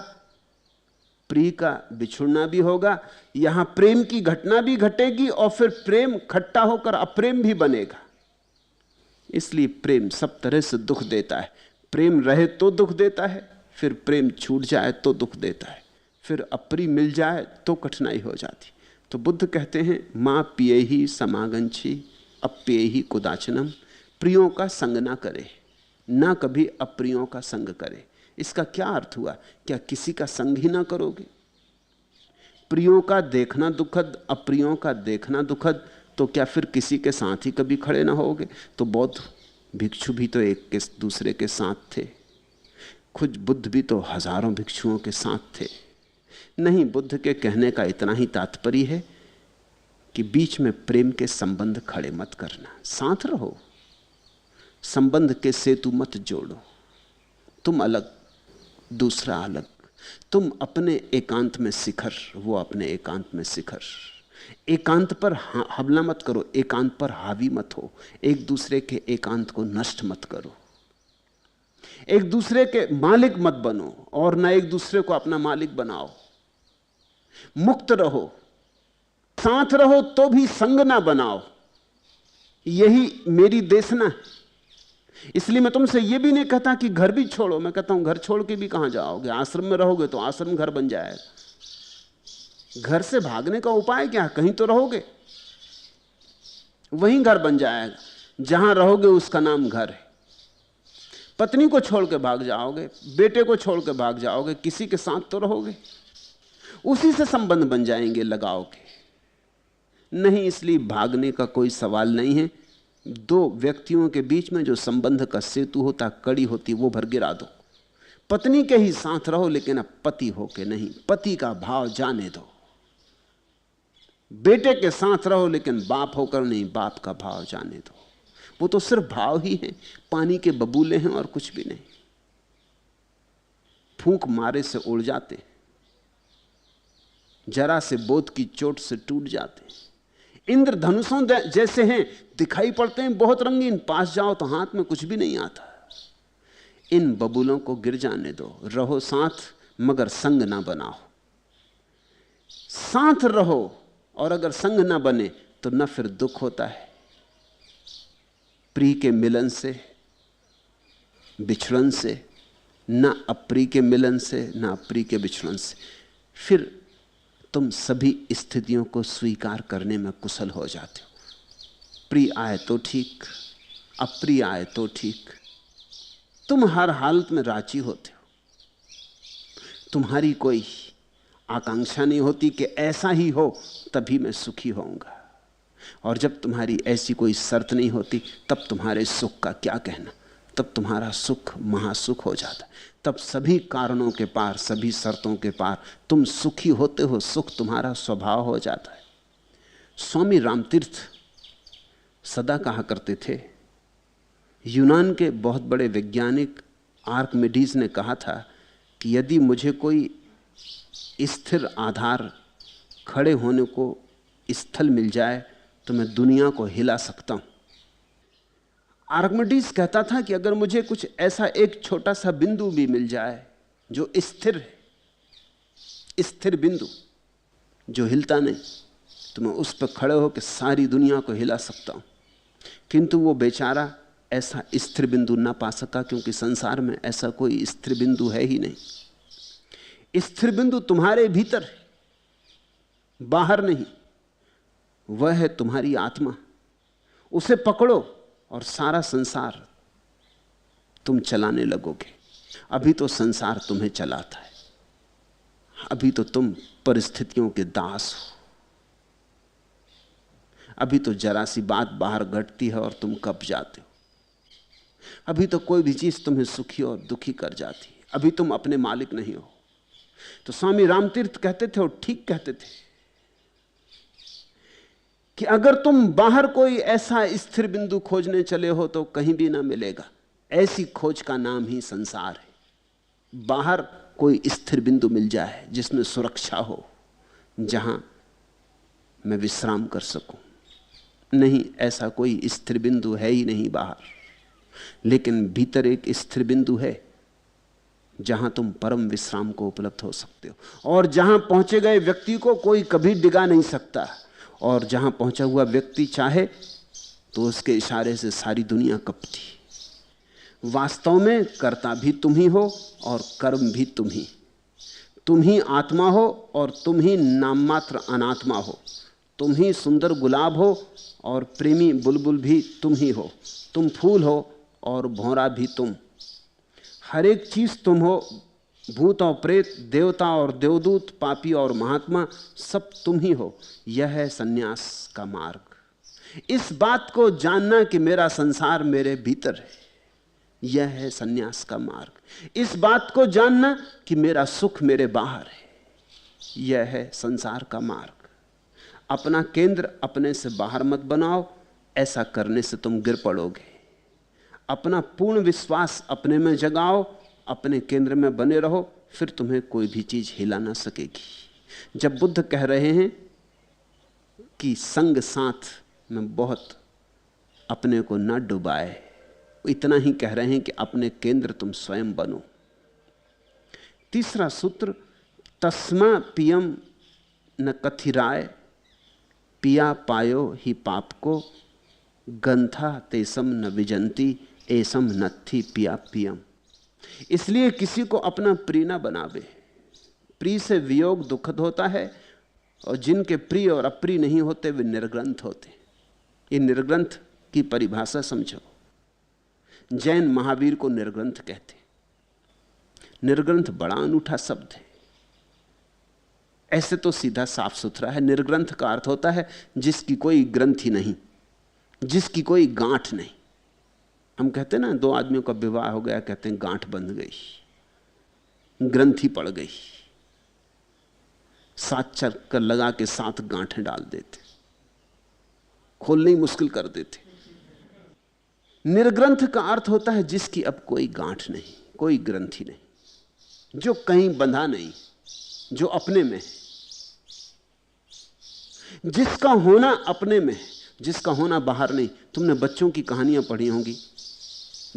प्रिय का बिछुड़ना भी होगा, यहां प्रेम की घटना भी घटेगी, और फिर प्रेम खट्टा होकर अप्रेम भी बनेगा। इसलिए प्रेम सब तरह से दुख देता है। प्रेम रहे तो दुख देता है, फिर प्रेम छूट जाए तो दुख देता है, फिर अप्रिय मिल जाए तो कठिनाई हो जाती। तो बुद्ध कहते हैं मां पिए ही समागंछी अप्रिय ही कुदाचनम, प्रियों का संग ना करे, ना कभी अप्रियों का संग करे। इसका क्या अर्थ हुआ? क्या किसी का संग ही ना करोगे? प्रियों का देखना दुखद, अप्रियों का देखना दुखद, तो क्या फिर किसी के साथ ही कभी खड़े ना होगे? तो बौद्ध भिक्षु भी तो एक के दूसरे के साथ थे, खुद बुद्ध भी तो हजारों भिक्षुओं के साथ थे। नहीं, बुद्ध के कहने का इतना ही तात्पर्य है कि बीच में प्रेम के संबंध खड़े मत करना, साथ रहो, संबंध के सेतु मत जोड़ो। तुम अलग, दूसरा अलग, तुम अपने एकांत में शिखर, वो अपने एकांत में शिखर। एकांत पर हमला मत करो, एकांत पर हावी मत हो, एक दूसरे के एकांत को नष्ट मत करो, एक दूसरे के मालिक मत बनो और ना एक दूसरे को अपना मालिक बनाओ। मुक्त रहो, साथ रहो तो भी संग ना बनाओ, यही मेरी देशना है। इसलिए मैं तुमसे यह भी नहीं कहता कि घर भी छोड़ो, मैं कहता हूं घर छोड़ के भी कहां जाओगे? आश्रम में रहोगे तो आश्रम घर बन जाएगा। घर से भागने का उपाय क्या? कहीं तो रहोगे, वहीं घर बन जाएगा। जहां रहोगे उसका नाम घर है। पत्नी को छोड़ के भाग जाओगे, बेटे को छोड़ के भाग जाओगे, किसी के साथ तो रहोगे, उसी से संबंध बन जाएंगे, लगाओगे नहीं। इसलिए भागने का कोई सवाल नहीं है। दो व्यक्तियों के बीच में जो संबंध का सेतु होता, कड़ी होती, वो भर गिरा दो। पत्नी के ही साथ रहो, लेकिन अब पति होके नहीं, पति का भाव जाने दो। बेटे के साथ रहो, लेकिन बाप होकर नहीं, बाप का भाव जाने दो। वो तो सिर्फ भाव ही है, पानी के बबूले हैं और कुछ भी नहीं। फूंक मारे से उड़ जाते, जरा से बोध की चोट से टूट जाते। इंद्रधनुषों जैसे हैं, दिखाई पड़ते हैं बहुत रंगीन, पास जाओ तो हाथ में कुछ भी नहीं आता। इन बबूलों को गिर जाने दो, रहो साथ मगर संग ना बनाओ। साथ रहो और अगर संग ना बने तो न फिर दुख होता है। प्रिय के मिलन से, बिछड़न से, न अप्रिय के मिलन से, न अप्रिय के बिछड़न से, फिर तुम सभी स्थितियों को स्वीकार करने में कुशल हो जाते हो। प्रिय आए तो ठीक, अप्रिय आए तो ठीक, तुम हर हालत में राजी होते हो। तुम्हारी कोई आकांक्षा नहीं होती कि ऐसा ही हो तभी मैं सुखी होऊंगा। और जब तुम्हारी ऐसी कोई शर्त नहीं होती, तब तुम्हारे सुख का क्या कहना, तब तुम्हारा सुख महासुख हो जाता है। तब सभी कारणों के पार, सभी शर्तों के पार तुम सुखी होते हो, सुख तुम्हारा स्वभाव हो जाता है। स्वामी रामतीर्थ सदा कहा करते थे, यूनान के बहुत बड़े वैज्ञानिक आर्किमिडीज ने कहा था कि यदि मुझे कोई स्थिर आधार, खड़े होने को स्थल मिल जाए तो मैं दुनिया को हिला सकता हूं। आर्किमिडीज कहता था कि अगर मुझे कुछ ऐसा एक छोटा सा बिंदु भी मिल जाए जो स्थिर है, स्थिर बिंदु जो हिलता नहीं, तो मैं उस पर खड़े होकर सारी दुनिया को हिला सकता हूं। किंतु वो बेचारा ऐसा स्थिर बिंदु ना पा सका, क्योंकि संसार में ऐसा कोई स्थिर बिंदु है ही नहीं। स्थिर बिंदु तुम्हारे भीतर है, बाहर नहीं। वह है तुम्हारी आत्मा। उसे पकड़ो और सारा संसार तुम चलाने लगोगे। अभी तो संसार तुम्हें चलाता है, अभी तो तुम परिस्थितियों के दास हो। अभी तो जरा सी बात बाहर घटती है और तुम कब जाते हो। अभी तो कोई भी चीज तुम्हें सुखी और दुखी कर जाती है, अभी तुम अपने मालिक नहीं हो। तो स्वामी रामतीर्थ कहते थे, और ठीक कहते थे, कि अगर तुम बाहर कोई ऐसा स्थिर बिंदु खोजने चले हो तो कहीं भी ना मिलेगा। ऐसी खोज का नाम ही संसार है। बाहर कोई स्थिर बिंदु मिल जाए जिसमें सुरक्षा हो, जहां मैं विश्राम कर सकूं। नहीं, ऐसा कोई स्थिर बिंदु है ही नहीं बाहर। लेकिन भीतर एक स्थिर बिंदु है जहां तुम परम विश्राम को उपलब्ध हो सकते हो, और जहां पहुंचे गए व्यक्ति को कोई कभी डिगा नहीं सकता। और जहां पहुंचा हुआ व्यक्ति चाहे तो उसके इशारे से सारी दुनिया कपती। वास्तव में कर्ता भी तुम ही हो और कर्म भी तुम ही आत्मा हो और तुम ही नाम मात्र अनात्मा हो। तुम ही सुंदर गुलाब हो और प्रेमी बुलबुल भी तुम ही हो। तुम फूल हो और भौरा भी तुम। हर एक चीज तुम हो भूत और प्रेत, देवता और देवदूत, पापी और महात्मा, सब तुम ही हो। यह है सन्यास का मार्ग। इस बात को जानना कि मेरा संसार मेरे भीतर है, यह है सन्यास का मार्ग। इस बात को जानना कि मेरा सुख मेरे बाहर है, यह है संसार का मार्ग। अपना केंद्र अपने से बाहर मत बनाओ, ऐसा करने से तुम गिर पड़ोगे। अपना पूर्ण विश्वास अपने में जगाओ, अपने केंद्र में बने रहो, फिर तुम्हें कोई भी चीज हिला ना सकेगी। जब बुद्ध कह रहे हैं कि संग साथ में बहुत अपने को न डुबाए, इतना ही कह रहे हैं कि अपने केंद्र तुम स्वयं बनो। तीसरा सूत्र, तस्मा पियम न कथिराय, पिया पायो ही पाप को, गंथा तेसम न विजंती, एसम नत्थि पिया पियम। इसलिए किसी को अपना प्रिय न बनावे। प्रिय से वियोग दुखद होता है, और जिनके प्रिय और अप्रिय नहीं होते वे निर्ग्रंथ होते। ये निर्ग्रंथ की परिभाषा समझो। जैन महावीर को निर्ग्रंथ कहते। निर्ग्रंथ बड़ा अनूठा शब्द है। ऐसे तो सीधा साफ सुथरा है। निर्ग्रंथ का अर्थ होता है जिसकी कोई ग्रंथि नहीं, जिसकी कोई गांठ नहीं। हम कहते हैं ना, दो आदमियों का विवाह हो गया, कहते हैं गांठ बंध गई, ग्रंथि पड़ गई। 7 चक्कर लगा के 7 गांठें डाल देते, खोलने ही मुश्किल कर देते। निर्ग्रंथ का अर्थ होता है जिसकी अब कोई गांठ नहीं, कोई ग्रंथि नहीं, जो कहीं बंधा नहीं, जो अपने में है, जिसका होना अपने में है, जिसका होना बाहर नहीं। तुमने बच्चों की कहानियां पढ़ी होंगी।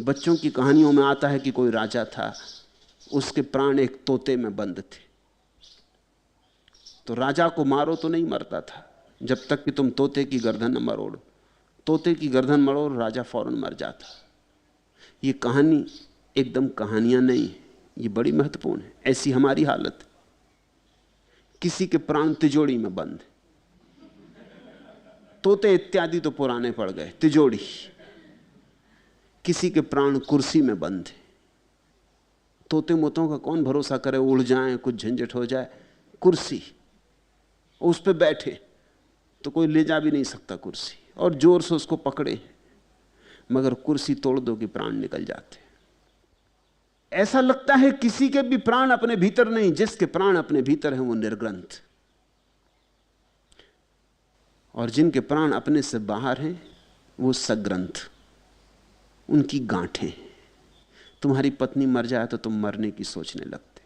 बच्चों की कहानियों में आता है कि कोई राजा था, उसके प्राण एक तोते में बंद थे। तो राजा को मारो तो नहीं मरता था, जब तक कि तुम तोते की गर्दन न मरोड़ो। तोते की गर्दन मरोड़, राजा फौरन मर जाता। ये कहानी एकदम कहानियां नहीं है, ये बड़ी महत्वपूर्ण है। ऐसी हमारी हालत है। किसी के प्राण तिजोड़ी में बंद, तोते इत्यादि तो पुराने पड़ गए, तिजोड़ी। किसी के प्राण कुर्सी में बंद है। तोते मोतों का कौन भरोसा करे, उड़ जाएं, कुछ झंझट हो जाए। कुर्सी, उस पे बैठे तो कोई ले जा भी नहीं सकता कुर्सी, और जोर से उसको पकड़े, मगर कुर्सी तोड़ दो कि प्राण निकल जाते। ऐसा लगता है किसी के भी प्राण अपने भीतर नहीं। जिसके प्राण अपने भीतर हैं वो निर्ग्रंथ, और जिनके प्राण अपने से बाहर हैं वो सग्रंथ, उनकी गांठें। तुम्हारी पत्नी मर जाए तो तुम मरने की सोचने लगते,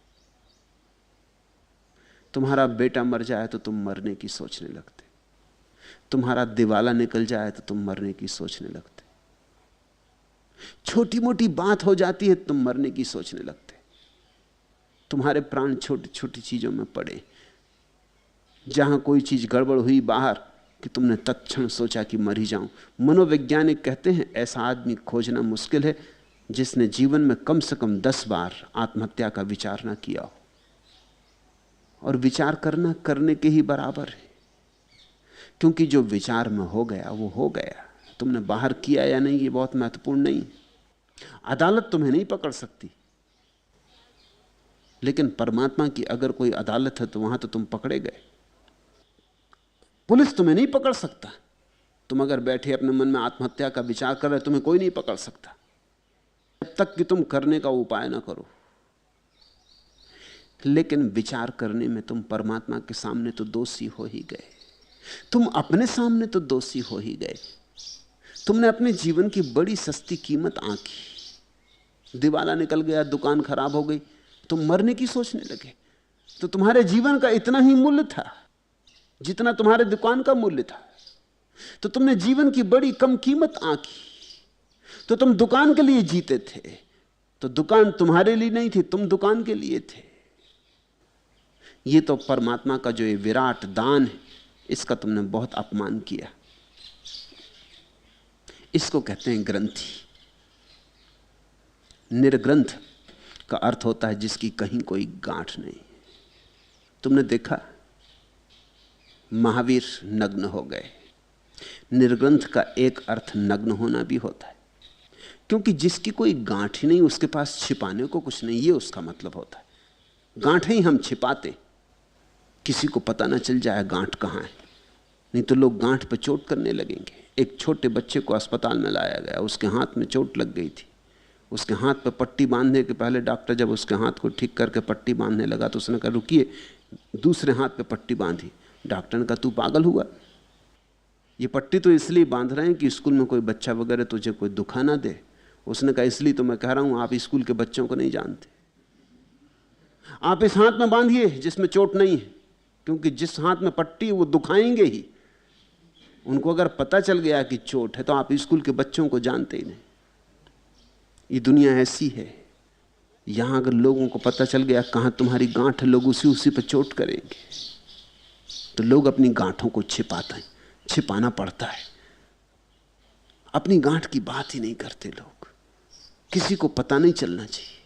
तुम्हारा बेटा मर जाए तो तुम मरने की सोचने लगते, तुम्हारा दिवाला निकल जाए तो तुम मरने की सोचने लगते, छोटी मोटी बात हो जाती है तुम मरने की सोचने लगते। तुम्हारे प्राण छोटी छोटी चीजों में पड़े। जहां कोई चीज गड़बड़ हुई बाहर कि तुमने तत्क्षण सोचा कि मर ही जाऊं। मनोवैज्ञानिक कहते हैं ऐसा आदमी खोजना मुश्किल है जिसने जीवन में कम से कम 10 बार आत्महत्या का विचार ना किया हो। और विचार करना करने के ही बराबर है, क्योंकि जो विचार में हो गया वो हो गया। तुमने बाहर किया या नहीं ये बहुत महत्वपूर्ण नहीं। अदालत तुम्हें नहीं पकड़ सकती, लेकिन परमात्मा की अगर कोई अदालत है तो वहां तो तुम पकड़े गए। पुलिस तुम्हें नहीं पकड़ सकता। तुम अगर बैठे अपने मन में आत्महत्या का विचार कर रहे, तुम्हें कोई नहीं पकड़ सकता जब तक कि तुम करने का उपाय ना करो। लेकिन विचार करने में तुम परमात्मा के सामने तो दोषी हो ही गए, तुम अपने सामने तो दोषी हो ही गए। तुमने अपने जीवन की बड़ी सस्ती कीमत आंकी। दिवाला निकल गया, दुकान खराब हो गई, तुम मरने की सोचने लगे। तो तुम्हारे जीवन का इतना ही मूल्य था जितना तुम्हारे दुकान का मूल्य था। तो तुमने जीवन की बड़ी कम कीमत आंकी। तो तुम दुकान के लिए जीते थे, तो दुकान तुम्हारे लिए नहीं थी, तुम दुकान के लिए थे। ये तो परमात्मा का जो ये विराट दान है, इसका तुमने बहुत अपमान किया। इसको कहते हैं ग्रंथि। निर्ग्रंथ का अर्थ होता है जिसकी कहीं कोई गांठ नहीं। तुमने देखा महावीर नग्न हो गए। निर्ग्रंथ का एक अर्थ नग्न होना भी होता है, क्योंकि जिसकी कोई गांठ ही नहीं उसके पास छिपाने को कुछ नहीं, ये उसका मतलब होता है। गांठें ही हम छिपाते, किसी को पता ना चल जाए गांठ कहाँ है, नहीं तो लोग गांठ पर चोट करने लगेंगे। एक छोटे बच्चे को अस्पताल में लाया गया, उसके हाथ में चोट लग गई थी। उसके हाथ पर पट्टी बांधने के पहले डॉक्टर जब उसके हाथ को ठीक करके पट्टी बांधने लगा तो उसने कहा रुकिए, दूसरे हाथ पे पट्टी बांधी। डॉक्टर ने कहा तू पागल हुआ, ये पट्टी तो इसलिए बांध रहे हैं कि स्कूल में कोई बच्चा वगैरह तुझे कोई दुखा ना दे। उसने कहा इसलिए तो मैं कह रहा हूं, आप स्कूल के बच्चों को नहीं जानते, आप इस हाथ में बांधिए जिसमें चोट नहीं है, क्योंकि जिस हाथ में पट्टी वो दुखाएंगे ही। उनको अगर पता चल गया कि चोट है तो आप स्कूल के बच्चों को जानते ही नहीं। ये दुनिया ऐसी है, यहां अगर लोगों को पता चल गया कहां तुम्हारी गांठ है, लोग उसी पे चोट करेंगे। तो लोग अपनी गांठों को छिपाते हैं, छिपाना पड़ता है। अपनी गांठ की बात ही नहीं करते लोग, किसी को पता नहीं चलना चाहिए,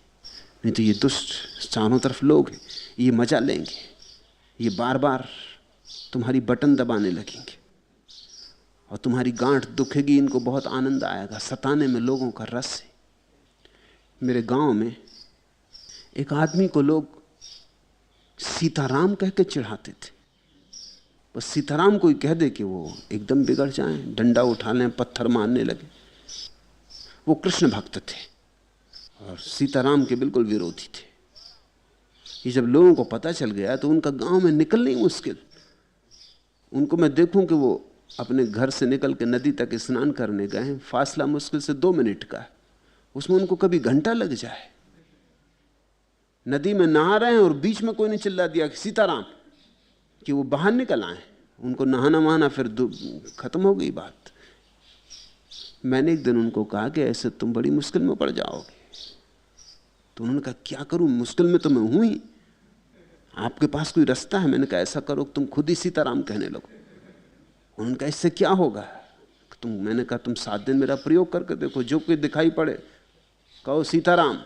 नहीं तो ये दुष्ट चारों तरफ लोग हैं, ये मजा लेंगे, ये बार बार तुम्हारी बटन दबाने लगेंगे और तुम्हारी गांठ दुखेगी। इनको बहुत आनंद आएगा, सताने में लोगों का रस है। मेरे गांव में एक आदमी को लोग सीताराम कह के चिढ़ाते थे। बस सीताराम कोई कह दे कि वो एकदम बिगड़ जाएं, डंडा उठा लें, पत्थर मारने लगे। वो कृष्ण भक्त थे और सीताराम के बिल्कुल विरोधी थे। ये जब लोगों को पता चल गया तो उनका गांव में निकलना ही मुश्किल। उनको मैं देखूं कि वो अपने घर से निकल के नदी तक स्नान करने गए, फासला मुश्किल से 2 मिनट का, उसमें उनको कभी घंटा लग जाए। नदी में नहा रहे हैं और बीच में कोई ने चिल्ला दिया कि सीताराम, कि वो बाहर निकल आए। उनको नहाना वहाना फिर खत्म हो गई बात। मैंने एक दिन उनको कहा कि ऐसे तुम बड़ी मुश्किल में पड़ जाओगे। तो उन्होंने कहा क्या करूं, मुश्किल में तो मैं हूं ही, आपके पास कोई रास्ता है? मैंने कहा ऐसा करो तुम खुद ही सीताराम कहने लगो। उन्होंने कहा इससे क्या होगा? मैंने कहा तुम 7 दिन मेरा प्रयोग करके देखो, जो कोई दिखाई पड़े कहो सीताराम।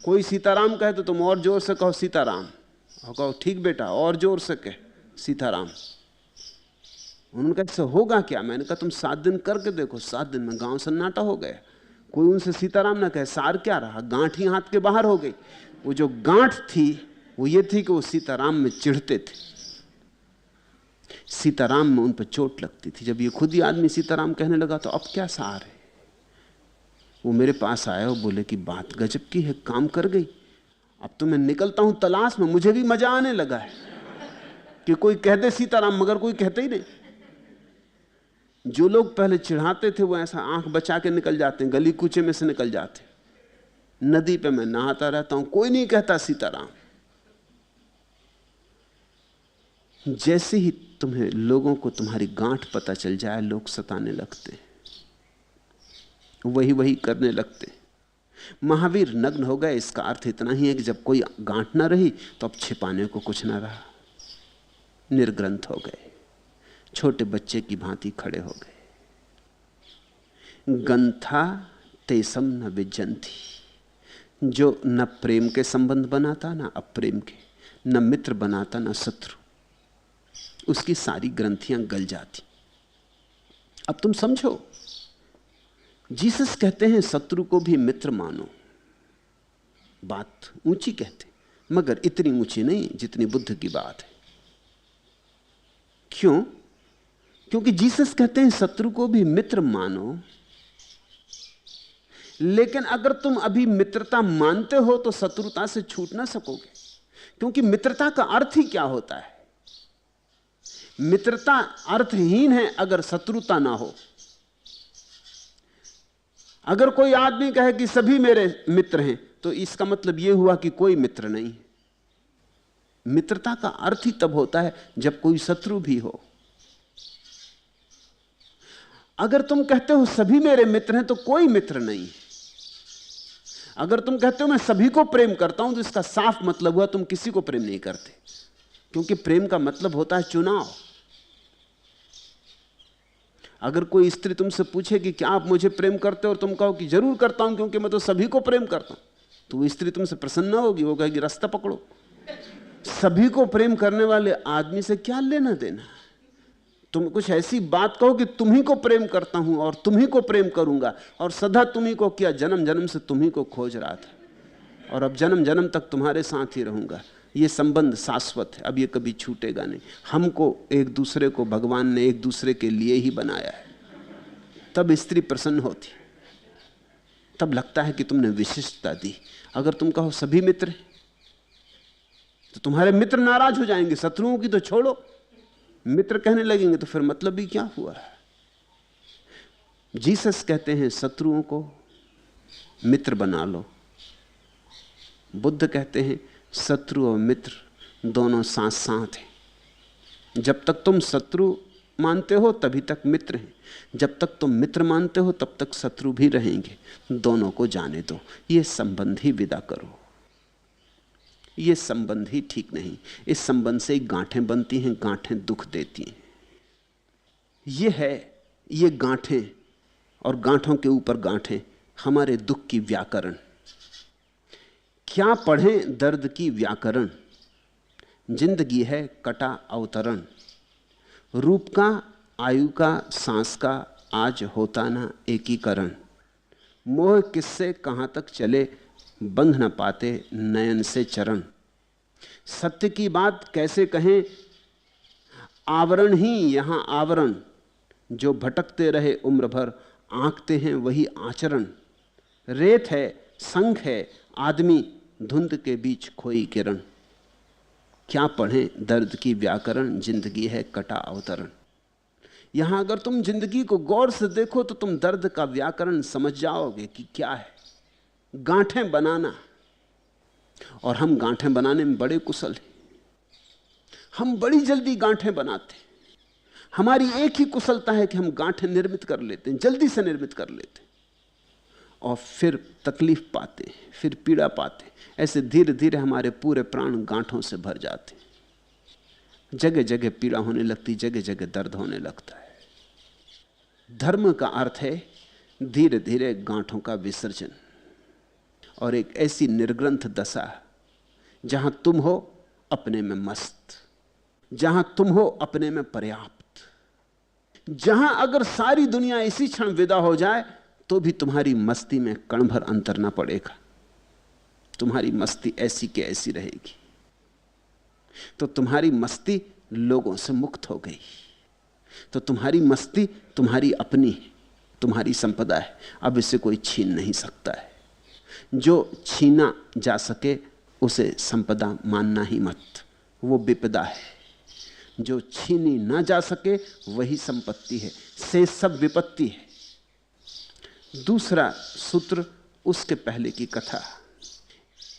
कोई सीताराम कहे तो तुम और जोर से कहो सीताराम, और कहो ठीक बेटा, और जोर से कह सीताराम। उन्होंने कहा इससे होगा क्या? मैंने कहा तुम 7 दिन करके देखो। 7 दिन में गांव सन्नाटा हो गया, कोई उनसे सीताराम ना कहे। सार क्या रहा, गांठ ही हाथ के बाहर हो गई। वो जो गांठ थी वो ये थी कि वो सीताराम में चिढ़ते थे, सीताराम में उन पर चोट लगती थी। जब ये खुद ही आदमी सीताराम कहने लगा तो अब क्या सार है। वो मेरे पास आए और बोले कि बात गजब की है, काम कर गई। अब तो मैं निकलता हूं तलाश में, मुझे भी मजा आने लगा है कि कोई कह दे सीताराम, मगर कोई कहते ही नहीं। जो लोग पहले चिढ़ाते थे वो ऐसा आंख बचा के निकल जाते हैं, गली कूचे में से निकल जाते। नदी पे मैं नहाता रहता हूं, कोई नहीं कहता सीताराम। जैसे ही तुम्हें लोगों को तुम्हारी गांठ पता चल जाए, लोग सताने लगते, वही करने लगते। महावीर नग्न हो गए, इसका अर्थ इतना ही है कि जब कोई गांठ ना रही तो अब छिपाने को कुछ ना रहा, निर्ग्रंथ हो गए, छोटे बच्चे की भांति खड़े हो गए। गंथा तेसम न विजंती, जो न प्रेम के संबंध बनाता न अप्रेम के, न मित्र बनाता न शत्रु, उसकी सारी ग्रंथियां गल जाती। अब तुम समझो, जीसस कहते हैं शत्रु को भी मित्र मानो। बात ऊंची कहते, मगर इतनी ऊंची नहीं जितनी बुद्ध की बात है। क्यों? क्योंकि जीसस कहते हैं शत्रु को भी मित्र मानो, लेकिन अगर तुम अभी मित्रता मानते हो तो शत्रुता से छूट ना सकोगे। क्योंकि मित्रता का अर्थ ही क्या होता है? मित्रता अर्थहीन है अगर शत्रुता ना हो। अगर कोई आदमी कहे कि सभी मेरे मित्र हैं तो इसका मतलब यह हुआ कि कोई मित्र नहीं है। मित्रता का अर्थ ही तब होता है जब कोई शत्रु भी हो। अगर तुम कहते हो सभी मेरे मित्र हैं तो कोई मित्र नहीं है। अगर तुम कहते हो मैं सभी को प्रेम करता हूं तो इसका साफ मतलब हुआ तुम किसी को प्रेम नहीं करते, क्योंकि प्रेम का मतलब होता है चुनाव। अगर कोई स्त्री तुमसे पूछे कि क्या आप मुझे प्रेम करते हो और तुम कहो कि जरूर करता हूं क्योंकि मैं तो सभी को प्रेम करता हूं, तो वो स्त्री तुमसे प्रसन्न होगी, वो कहेगी रास्ता पकड़ो। सभी को प्रेम करने वाले आदमी से क्या लेना देना। तुम कुछ ऐसी बात कहो कि तुम्ही को प्रेम करता हूं और तुम्ही को प्रेम करूंगा और सदा तुम्ही को किया, जन्म जन्म से तुम्ही को खोज रहा था। और अब जन्म जन्म तक तुम्हारे साथ ही रहूंगा। ये संबंध शाश्वत है, अब ये कभी छूटेगा नहीं। हमको एक दूसरे को भगवान ने एक दूसरे के लिए ही बनाया है। तब स्त्री प्रसन्न होती, तब लगता है कि तुमने विशिष्टता दी। अगर तुम कहो सभी मित्र हैं, तो तुम्हारे मित्र नाराज हो जाएंगे। शत्रुओं की तो छोड़ो, मित्र कहने लगेंगे तो फिर मतलब भी क्या हुआ। जीसस कहते हैं शत्रुओं को मित्र बना लो। बुद्ध कहते हैं शत्रु और मित्र दोनों साथ साथ हैं। जब तक तुम शत्रु मानते हो तभी तक मित्र हैं, जब तक तुम मित्र मानते हो तब तक शत्रु भी रहेंगे। दोनों को जाने दो, ये संबंध ही विदा करो। ये संबंध ही ठीक नहीं। इस संबंध से गांठें बनती हैं, गांठें दुख देती हैं। ये है, ये गांठें और गांठों के ऊपर गांठें हमारे दुख की व्याकरण। क्या पढ़ें दर्द की व्याकरण, जिंदगी है कटा अवतरण। रूप का, आयु का, सांस का आज होता ना एकीकरण। मोह किससे कहाँ तक चले, बंध न पाते नयन से चरण। सत्य की बात कैसे कहें, आवरण ही यहाँ आवरण। जो भटकते रहे उम्र भर, आंकते हैं वही आचरण। रेत है, संख है, आदमी धुंध के बीच खोई किरण। क्या पढ़ें दर्द की व्याकरण, जिंदगी है कटा अवतरण। यहां अगर तुम जिंदगी को गौर से देखो तो तुम दर्द का व्याकरण समझ जाओगे कि क्या है। गांठें बनाना, और हम गांठें बनाने में बड़े कुशल हैं। हम बड़ी जल्दी गांठें बनाते हैं। हमारी एक ही कुशलता है कि हम गांठें निर्मित कर लेते हैं, जल्दी से निर्मित कर लेते हैं, और फिर तकलीफ पाते हैं, फिर पीड़ा पाते हैं। ऐसे धीरे धीरे हमारे पूरे प्राण गांठों से भर जाते हैं। जगह जगह पीड़ा होने लगती, जगह जगह दर्द होने लगता है। धर्म का अर्थ है धीरे धीरे गांठों का विसर्जन और एक ऐसी निर्ग्रंथ दशा जहां तुम हो अपने में मस्त, जहां तुम हो अपने में पर्याप्त, जहां अगर सारी दुनिया इसी क्षण विदा हो जाए तो भी तुम्हारी मस्ती में कण भर अंतर ना पड़ेगा। तुम्हारी मस्ती ऐसी के ऐसी रहेगी। तो तुम्हारी मस्ती लोगों से मुक्त हो गई, तो तुम्हारी मस्ती तुम्हारी अपनी है, तुम्हारी संपदा है। अब इसे कोई छीन नहीं सकता है। जो छीना जा सके उसे संपदा मानना ही मत, वो विपदा है। जो छीनी ना जा सके वही संपत्ति है, से सब विपत्ति है। दूसरा सूत्र उसके पहले की कथा।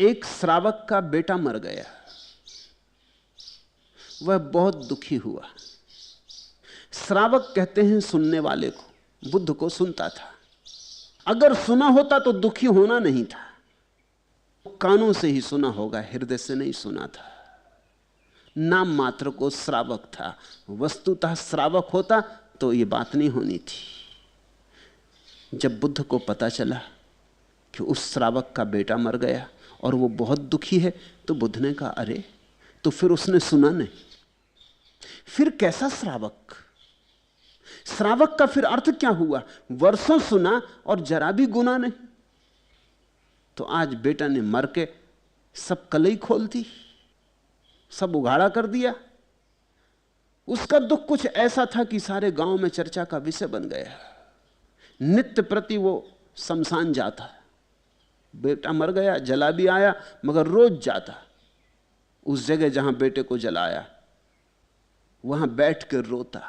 एक श्रावक का बेटा मर गया, वह बहुत दुखी हुआ। श्रावक कहते हैं सुनने वाले को, बुद्ध को सुनता था। अगर सुना होता तो दुखी होना नहीं था, कानों से ही सुना होगा, हृदय से नहीं सुना था। नाम मात्र को श्रावक था, वस्तुतः श्रावक होता तो यह बात नहीं होनी थी। जब बुद्ध को पता चला कि उस श्रावक का बेटा मर गया और वो बहुत दुखी है, तो बुद्ध ने कहा अरे, तो फिर उसने सुना नहीं, फिर कैसा श्रावक? श्रावक का फिर अर्थ क्या हुआ? वर्षों सुना और जरा भी गुना नहीं। तो आज बेटा ने मर के सब कलई खोल दी, सब उघाड़ा कर दिया। उसका दुख कुछ ऐसा था कि सारे गांव में चर्चा का विषय बन गया। नित्य प्रति वो शमशान जाता, बेटा मर गया, जला भी आया, मगर रोज जाता उस जगह जहां बेटे को जलाया, वहां बैठ कर रोता।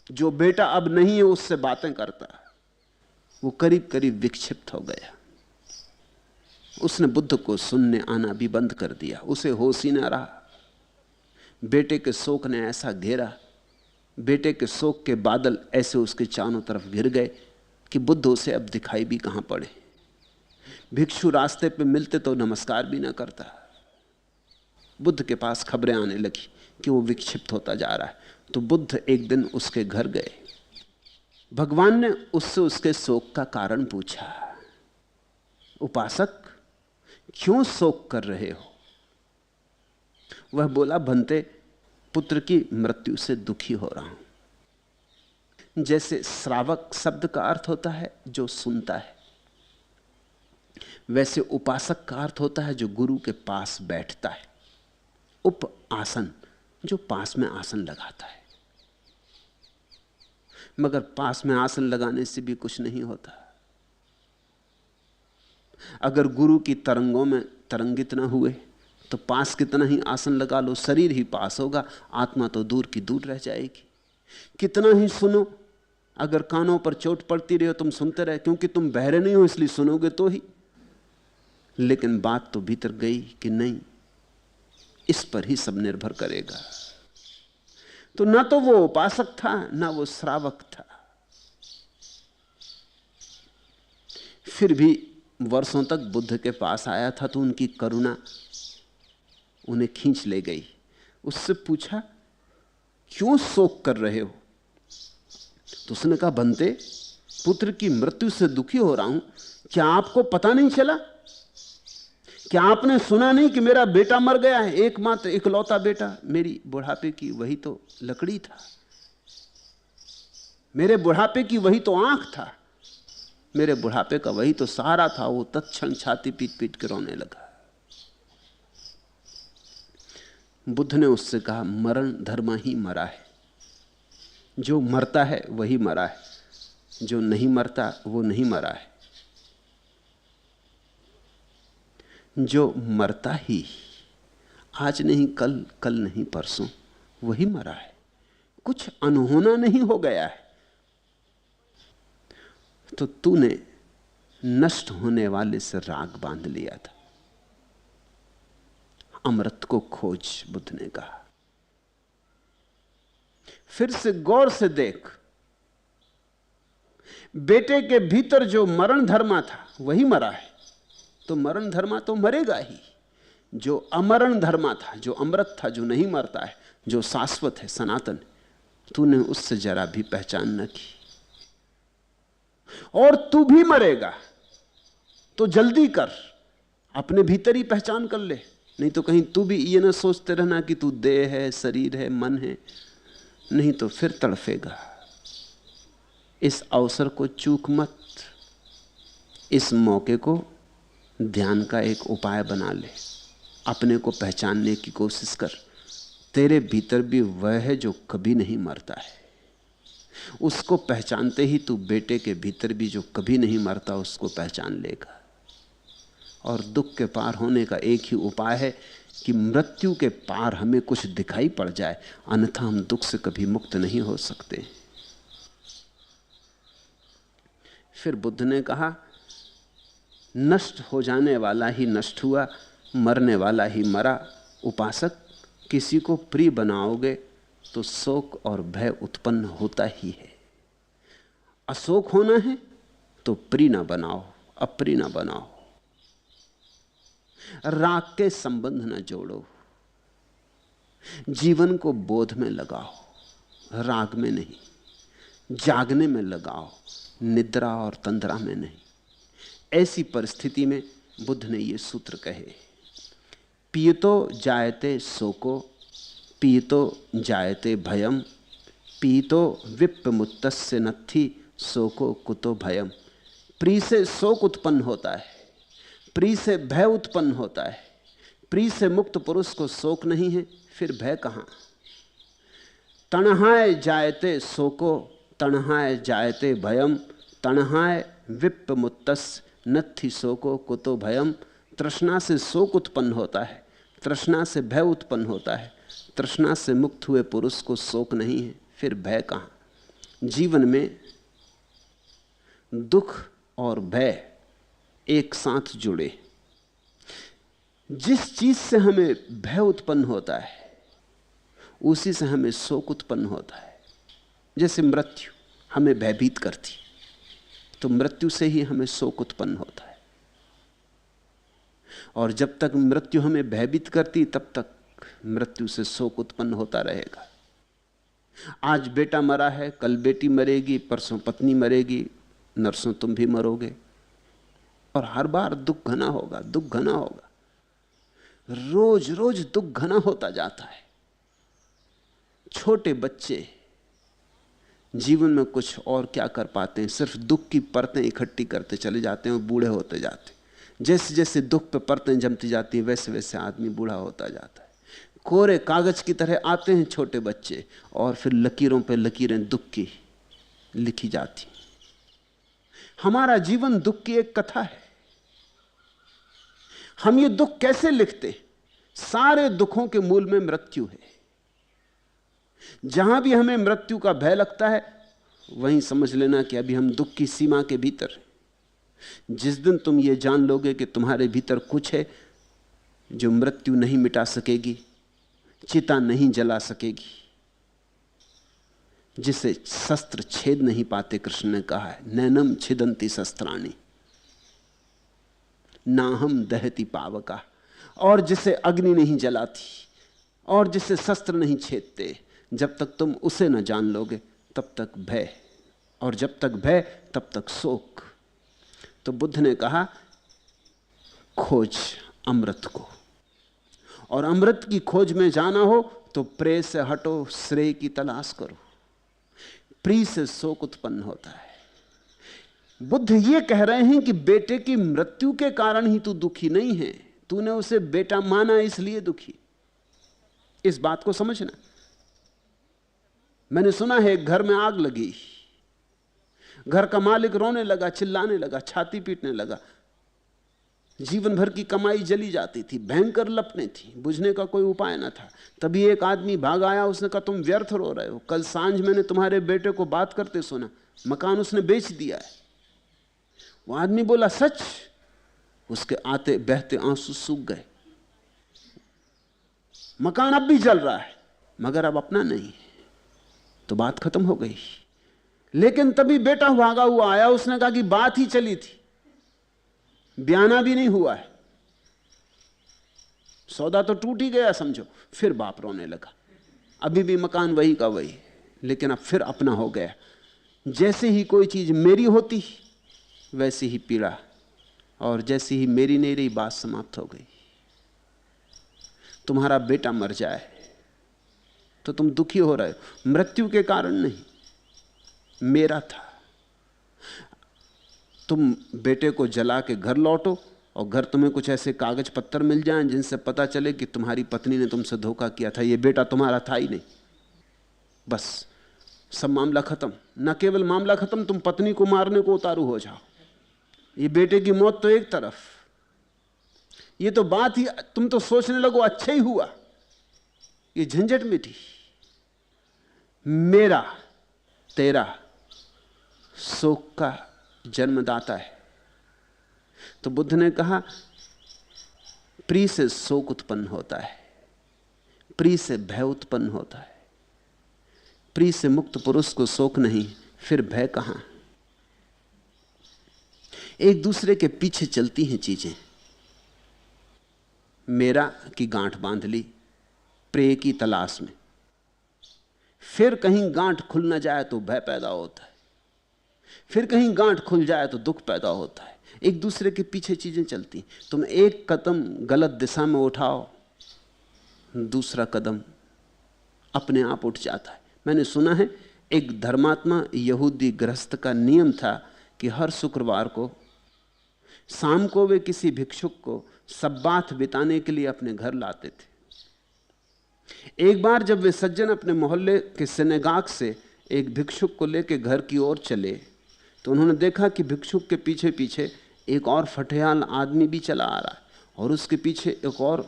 जो बेटा अब नहीं है उससे बातें करता। वो करीब करीब विक्षिप्त हो गया। उसने बुद्ध को सुनने आना भी बंद कर दिया, उसे होश ही ना रहा। बेटे के शोक ने ऐसा घेरा, बेटे के शोक के बादल ऐसे उसके चारों तरफ घिर गए कि बुद्ध उसे अब दिखाई भी कहां पड़े। भिक्षु रास्ते पे मिलते तो नमस्कार भी ना करता। बुद्ध के पास खबरें आने लगी कि वो विक्षिप्त होता जा रहा है। तो बुद्ध एक दिन उसके घर गए। भगवान ने उससे उसके शोक का कारण पूछा। उपासक, क्यों शोक कर रहे हो? वह बोला, भंते, पुत्र की मृत्यु से दुखी हो रहा हूं। जैसे श्रावक शब्द का अर्थ होता है जो सुनता है, वैसे उपासक का अर्थ होता है जो गुरु के पास बैठता है। उप आसन, जो पास में आसन लगाता है। मगर पास में आसन लगाने से भी कुछ नहीं होता। अगर गुरु की तरंगों में तरंगित ना हुए तो पास कितना ही आसन लगा लो, शरीर ही पास होगा, आत्मा तो दूर की दूर रह जाएगी। कितना ही सुनो, अगर कानों पर चोट पड़ती रहे तुम सुनते रहे, क्योंकि तुम बहरे नहीं हो इसलिए सुनोगे तो ही, लेकिन बात तो भीतर गई कि नहीं, इस पर ही सब निर्भर करेगा। तो ना तो वो उपासक था ना वो श्रावक था। फिर भी वर्षों तक बुद्ध के पास आया था तो उनकी करुणा उन्हें खींच ले गई। उससे पूछा, क्यों शोक कर रहे हो? तो उसने कहा, बंते, पुत्र की मृत्यु से दुखी हो रहा हूं। क्या आपको पता नहीं चला? क्या आपने सुना नहीं कि मेरा बेटा मर गया है? एकमात्र इकलौता बेटा, मेरी बुढ़ापे की वही तो लकड़ी था, मेरे बुढ़ापे की वही तो आंख था, मेरे बुढ़ापे का वही तो सहारा था। वो तत्क्षण छाती पीट पीट के रोने लगा। बुद्ध ने उससे कहा, मरण धर्म ही मरा है। जो मरता है वही मरा है, जो नहीं मरता वो नहीं मरा है। जो मरता ही, आज नहीं कल, कल नहीं परसों, वही मरा है। कुछ अनहोना नहीं हो गया है। तो तूने नष्ट होने वाले से राग बांध लिया था। अमृत को खोज, बुद्ध ने कहा। फिर से गौर से देख, बेटे के भीतर जो मरण धर्मा था वही मरा है। तो मरण धर्मा तो मरेगा ही। जो अमरण धर्मा था, जो अमृत था, जो नहीं मरता है, जो शाश्वत है, सनातन, तूने उससे जरा भी पहचान न की। और तू भी मरेगा तो जल्दी कर, अपने भीतर ही पहचान कर ले। नहीं तो कहीं तू भी ये ना सोचते रहना कि तू देह है, शरीर है, मन है, नहीं तो फिर तड़फेगा। इस अवसर को चूक मत। इस मौके को ध्यान का एक उपाय बना ले। अपने को पहचानने की कोशिश कर। तेरे भीतर भी वह है जो कभी नहीं मरता है। उसको पहचानते ही तू बेटे के भीतर भी जो कभी नहीं मरता उसको पहचान लेगा। और दुख के पार होने का एक ही उपाय है कि मृत्यु के पार हमें कुछ दिखाई पड़ जाए, अन्यथा हम दुख से कभी मुक्त नहीं हो सकते। फिर बुद्ध ने कहा, नष्ट हो जाने वाला ही नष्ट हुआ, मरने वाला ही मरा। उपासक, किसी को प्रिय बनाओगे तो शोक और भय उत्पन्न होता ही है। अशोक होना है तो प्रिय ना बनाओ, अप्रिय ना बनाओ। राग के संबंध न जोड़ो। जीवन को बोध में लगाओ, राग में नहीं। जागने में लगाओ, निद्रा और तंद्रा में नहीं। ऐसी परिस्थिति में बुद्ध ने ये सूत्र कहे, पीयतो जायते शोको, पीयतो जायते भयम, पीतो विप्पमुत्तस्य नत्थि शोको कुतो भयम। प्रिय से शोक उत्पन्न होता है, प्रिय से भय उत्पन्न होता है। प्रिय से मुक्त पुरुष को शोक नहीं है, फिर भय कहां? तणहाय जायते शोको, तणहाय जायते भयम, तणहाय विप्पमुत्तस्य नत्थि शोको कुतो भयम। तृष्णा से शोक उत्पन्न होता है, तृष्णा से भय उत्पन्न होता है। तृष्णा से मुक्त हुए पुरुष को शोक नहीं है, फिर भय कहां? जीवन में दुख और भय एक साथ जुड़े। जिस चीज से हमें भय उत्पन्न होता है उसी से हमें शोक उत्पन्न होता है। जैसे मृत्यु हमें भयभीत करती, तो मृत्यु से ही हमें शोक उत्पन्न होता है। और जब तक मृत्यु हमें भयभीत करती तब तक मृत्यु से शोक उत्पन्न होता रहेगा। आज बेटा मरा है, कल बेटी मरेगी, परसों पत्नी मरेगी, नरसों तुम भी मरोगे। और हर बार दुख घना होगा, दुख घना होगा। रोज रोज दुख घना होता जाता है। छोटे बच्चे जीवन में कुछ और क्या कर पाते हैं? सिर्फ दुख की परतें इकट्ठी करते चले जाते हैं और बूढ़े होते जाते। जैसे जैसे दुख पे परतें जमती जाती हैं वैसे वैसे आदमी बूढ़ा होता जाता है। कोरे कागज की तरह आते हैं छोटे बच्चे, और फिर लकीरों पे लकीरें दुख की लिखी जाती। हमारा जीवन दुख की एक कथा है। हम ये दुख कैसे लिखते? सारे दुखों के मूल में मृत्यु है। जहां भी हमें मृत्यु का भय लगता है वहीं समझ लेना कि अभी हम दुख की सीमा के भीतर हैं। जिस दिन तुम ये जान लोगे कि तुम्हारे भीतर कुछ है जो मृत्यु नहीं मिटा सकेगी, चिता नहीं जला सकेगी, जिसे शस्त्र छेद नहीं पाते, कृष्ण ने कहा है नैनम छिदंती शस्त्राणि नाहम दहती पावका, और जिसे अग्नि नहीं जलाती और जिसे शस्त्र नहीं छेदते, जब तक तुम उसे न जान लोगे तब तक भय, और जब तक भय तब तक शोक। तो बुद्ध ने कहा खोज अमृत को, और अमृत की खोज में जाना हो तो प्रेय से हटो, श्रेय की तलाश करो। प्रिय से शोक उत्पन्न होता है। बुद्ध ये कह रहे हैं कि बेटे की मृत्यु के कारण ही तू दुखी नहीं है, तूने उसे बेटा माना इसलिए दुखी। इस बात को समझना। मैंने सुना है एक घर में आग लगी, घर का मालिक रोने लगा, चिल्लाने लगा, छाती पीटने लगा, जीवन भर की कमाई जली जाती थी, भयंकर लपटें थी, बुझने का कोई उपाय न था। तभी एक आदमी भाग आया, उसने कहा तुम व्यर्थ रो रहे हो, कल सांझ मैंने तुम्हारे बेटे को बात करते सुना, मकान उसने बेच दिया है। वो आदमी बोला सच? उसके आते बहते आंसू सूख गए। मकान अब भी जल रहा है मगर अब अपना नहीं, तो बात खत्म हो गई। लेकिन तभी बेटा भागा हुआ आया, उसने कहा कि बात ही चली थी, बयाना भी नहीं हुआ है, सौदा तो टूट ही गया समझो। फिर बाप रोने लगा, अभी भी मकान वही का वही, लेकिन अब फिर अपना हो गया। जैसे ही कोई चीज मेरी होती वैसी ही पीड़ा, और जैसी ही मेरी नहीं रही बात समाप्त हो गई। तुम्हारा बेटा मर जाए तो तुम दुखी हो रहे हो, मृत्यु के कारण नहीं, मेरा था। तुम बेटे को जला के घर लौटो और घर तुम्हें कुछ ऐसे कागज पत्तर मिल जाएं जिनसे पता चले कि तुम्हारी पत्नी ने तुमसे धोखा किया था, ये बेटा तुम्हारा था ही नहीं, बस सब मामला खत्म। न केवल मामला खत्म, तुम पत्नी को मारने को उतारू हो जाओ। ये बेटे की मौत तो एक तरफ, ये तो बात ही, तुम तो सोचने लगो अच्छा ही हुआ, ये झंझट मिटी। मेरा तेरा शोक का जन्मदाता है। तो बुद्ध ने कहा प्रिय से शोक उत्पन्न होता है, प्रिय से भय उत्पन्न होता है। प्रिय से मुक्त पुरुष को शोक नहीं, फिर भय कहां? एक दूसरे के पीछे चलती हैं चीजें। मेरा की गांठ बांध ली प्रेय की तलाश में, फिर कहीं गांठ खुल न जाए तो भय पैदा होता है, फिर कहीं गांठ खुल जाए तो दुख पैदा होता है। एक दूसरे के पीछे चीजें चलती। तुम एक कदम गलत दिशा में उठाओ, दूसरा कदम अपने आप उठ जाता है। मैंने सुना है एक धर्मात्मा यहूदी गृहस्थ का नियम था कि हर शुक्रवार को शाम को वे किसी भिक्षुक को सब्बात बिताने के लिए अपने घर लाते थे। एक बार जब वे सज्जन अपने मोहल्ले के सिनेगाग से एक भिक्षुक को लेकर घर की ओर चले तो उन्होंने देखा कि भिक्षुक के पीछे पीछे एक और फटेहाल आदमी भी चला आ रहा है, और उसके पीछे एक और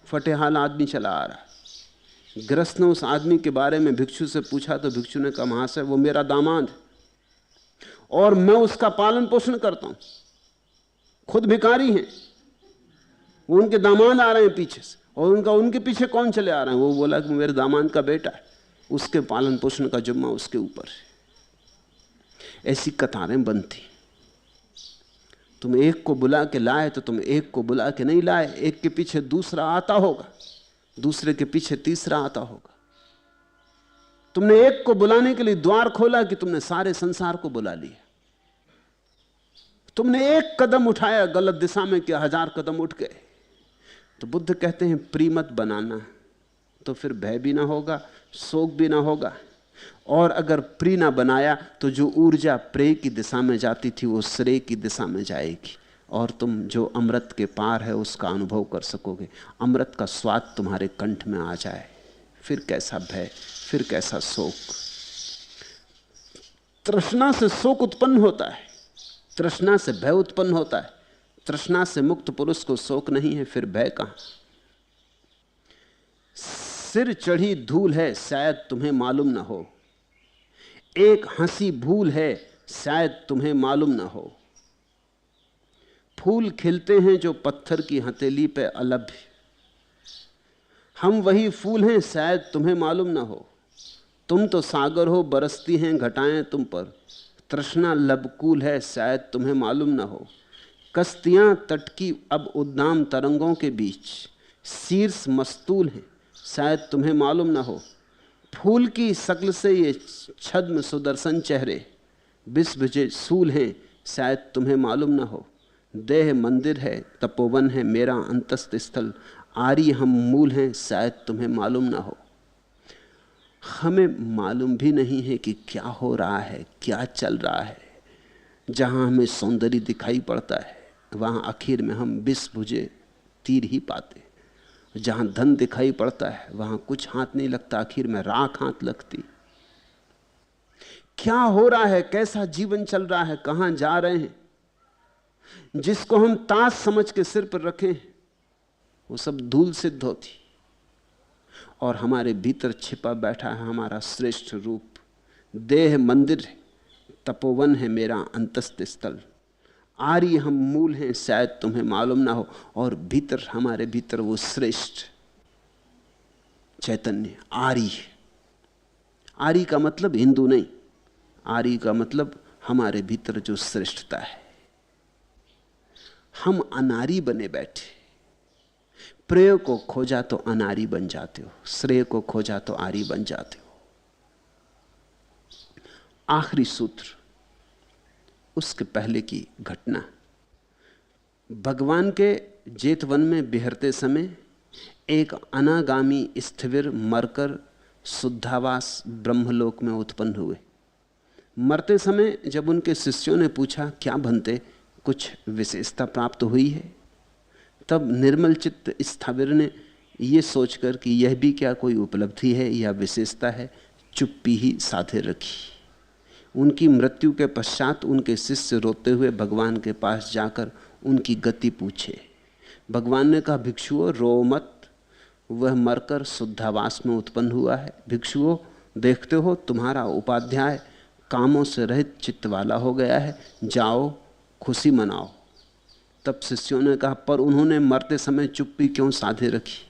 फटेहाल आदमी चला आ रहा है। गृहस्थ ने उस आदमी के बारे में भिक्षु से पूछा तो भिक्षु ने कहा महाशय वो मेरा दामाद है और मैं उसका पालन पोषण करता हूं, खुद भिखारी हैं, वो उनके दामाद आ रहे हैं पीछे से, और उनके पीछे कौन चले आ रहे हैं? वो बोला कि मेरे दामाद का बेटा है, उसके पालन पोषण का जिम्मा उसके ऊपर है। ऐसी कतारें बनती। तुम एक को बुला के लाए तो तुम एक को बुला के नहीं लाए, एक के पीछे दूसरा आता होगा, दूसरे के पीछे तीसरा आता होगा। तुमने एक को बुलाने के लिए द्वार खोला कि तुमने सारे संसार को बुला लिया। तुमने एक कदम उठाया गलत दिशा में कि 1000 कदम उठ गए। तो बुद्ध कहते हैं प्रिय मत बनाना, तो फिर भय भी ना होगा, शोक भी ना होगा। और अगर प्रिय ना बनाया तो जो ऊर्जा प्रेय की दिशा में जाती थी वो श्रेय की दिशा में जाएगी, और तुम जो अमृत के पार है उसका अनुभव कर सकोगे। अमृत का स्वाद तुम्हारे कंठ में आ जाए, फिर कैसा भय, फिर कैसा शोक। तृष्णा से शोक उत्पन्न होता है, तृष्णा से भय उत्पन्न होता है। तृष्णा से मुक्त पुरुष को शोक नहीं है, फिर भय कहां। सिर चढ़ी धूल है शायद तुम्हें मालूम न हो, एक हंसी भूल है शायद तुम्हें मालूम न हो। फूल खिलते हैं जो पत्थर की हथेली पे अलभ्य, हम वही फूल हैं शायद तुम्हें मालूम न हो। तुम तो सागर हो, बरसती हैं घटाएं तुम पर, तृष्णा लबकूल है शायद तुम्हें मालूम न हो। कश्तियां तट की अब उद्दाम तरंगों के बीच, शीर्ष मस्तूल हैं शायद तुम्हें मालूम न हो। फूल की शक्ल से ये छद्म सुदर्शन चेहरे, बिस्भुजे सूल हैं शायद तुम्हें मालूम न हो। देह मंदिर है, तपोवन है मेरा अंतस्थ स्थल, आरी हम मूल हैं शायद तुम्हें मालूम न हो। हमें मालूम भी नहीं है कि क्या हो रहा है, क्या चल रहा है। जहाँ हमें सौंदर्य दिखाई पड़ता है वहाँ आखिर में हम बिस्भुजे तीर ही पाते। जहाँ धन दिखाई पड़ता है वहाँ कुछ हाथ नहीं लगता, आखिर में राख हाथ लगती। क्या हो रहा है, कैसा जीवन चल रहा है, कहाँ जा रहे हैं। जिसको हम ताज समझ के सिर पर रखें वो सब धूल सिद्ध होती, और हमारे भीतर छिपा बैठा है हमारा श्रेष्ठ रूप। देह मंदिर है, तपोवन है मेरा अंतस्थ स्थल, आर्य हम मूल हैं शायद तुम्हें मालूम ना हो। और भीतर, हमारे भीतर वो श्रेष्ठ चैतन्य आर्य। आर्य का मतलब हिंदू नहीं, आर्य का मतलब हमारे भीतर जो श्रेष्ठता है। हम अनारी बने बैठे, प्रेय को खोजा तो अनारी बन जाते हो, श्रेय को खोजा तो आर्य बन जाते हो। आखिरी सूत्र, उसके पहले की घटना। भगवान के जेतवन में बिहरते समय एक अनागामी स्थिविर मरकर शुद्धावास ब्रह्मलोक में उत्पन्न हुए। मरते समय जब उनके शिष्यों ने पूछा क्या बनते, कुछ विशेषता प्राप्त हुई है, तब निर्मल चित्त स्थाविर ने ये सोचकर कि यह भी क्या कोई उपलब्धि है या विशेषता है, चुप्पी ही साधे रखी। उनकी मृत्यु के पश्चात उनके शिष्य रोते हुए भगवान के पास जाकर उनकी गति पूछे। भगवान ने कहा, भिक्षुओं रो मत, वह मरकर शुद्धावास में उत्पन्न हुआ है। भिक्षुओं देखते हो तुम्हारा उपाध्याय कामों से रहित चित्त वाला हो गया है, जाओ खुशी मनाओ। तब शिष्यों ने कहा, पर उन्होंने मरते समय चुप्पी क्यों साधे रखी?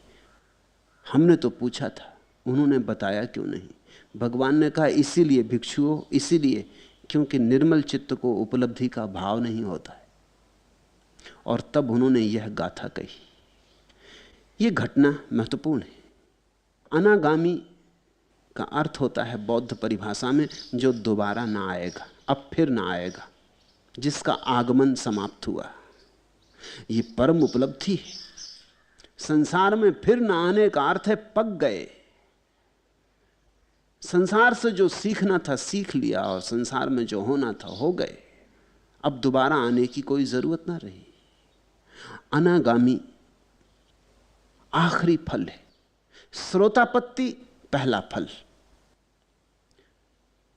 हमने तो पूछा था, उन्होंने बताया क्यों नहीं? भगवान ने कहा, इसीलिए भिक्षुओं, इसीलिए क्योंकि निर्मल चित्त को उपलब्धि का भाव नहीं होता है। और तब उन्होंने यह गाथा कही। यह घटना महत्वपूर्ण है। अनागामी का अर्थ होता है बौद्ध परिभाषा में जो दोबारा ना आएगा, अब फिर ना आएगा, जिसका आगमन समाप्त हुआ। ये परम उपलब्धि है। संसार में फिर न आने का अर्थ है पक गए। संसार से जो सीखना था सीख लिया, और संसार में जो होना था हो गए। अब दोबारा आने की कोई जरूरत ना रही। अनागामी आखिरी फल है, श्रोतापत्ति पहला फल,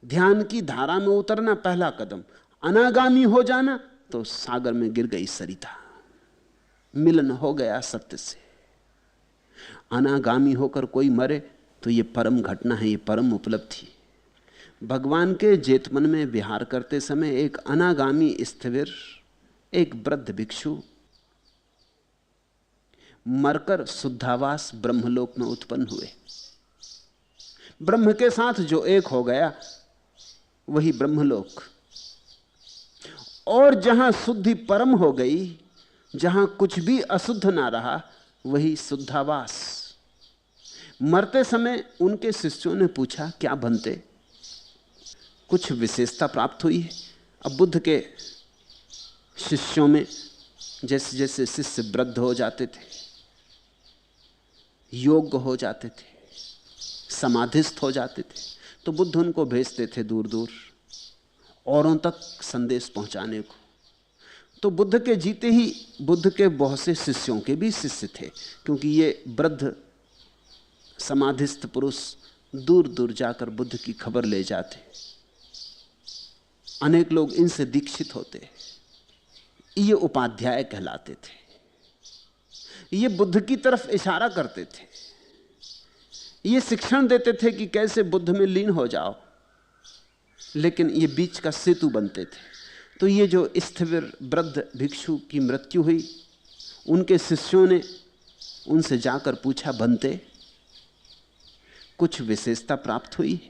ध्यान की धारा में उतरना पहला कदम। अनागामी हो जाना तो सागर में गिर गई सरिता, मिलन हो गया सत्य से। अनागामी होकर कोई मरे तो यह परम घटना है, यह परम उपलब्धि। भगवान के जेतवन में विहार करते समय एक अनागामी स्थिविर, एक वृद्ध भिक्षु मरकर शुद्धावास ब्रह्मलोक में उत्पन्न हुए। ब्रह्म के साथ जो एक हो गया वही ब्रह्मलोक। और जहां शुद्धि परम हो गई, जहां कुछ भी अशुद्ध ना रहा, वही शुद्धावास। मरते समय उनके शिष्यों ने पूछा क्या बनते, कुछ विशेषता प्राप्त हुई है। अब बुद्ध के शिष्यों में जैसे जैसे शिष्य वृद्ध हो जाते थे, योग्य हो जाते थे, समाधिस्थ हो जाते थे, तो बुद्ध उनको भेजते थे दूर दूर औरों तक संदेश पहुंचाने को। तो बुद्ध के जीते ही बुद्ध के बहुत से शिष्यों के भी शिष्य थे, क्योंकि ये वृद्ध समाधिस्थ पुरुष दूर दूर जाकर बुद्ध की खबर ले जाते, अनेक लोग इनसे दीक्षित होते, ये उपाध्याय कहलाते थे। ये बुद्ध की तरफ इशारा करते थे, ये शिक्षण देते थे कि कैसे बुद्ध में लीन हो जाओ, लेकिन ये बीच का सेतु बनते थे। तो ये जो स्थिविर वृद्ध भिक्षु की मृत्यु हुई, उनके शिष्यों ने उनसे जाकर पूछा, बनते कुछ विशेषता प्राप्त हुई?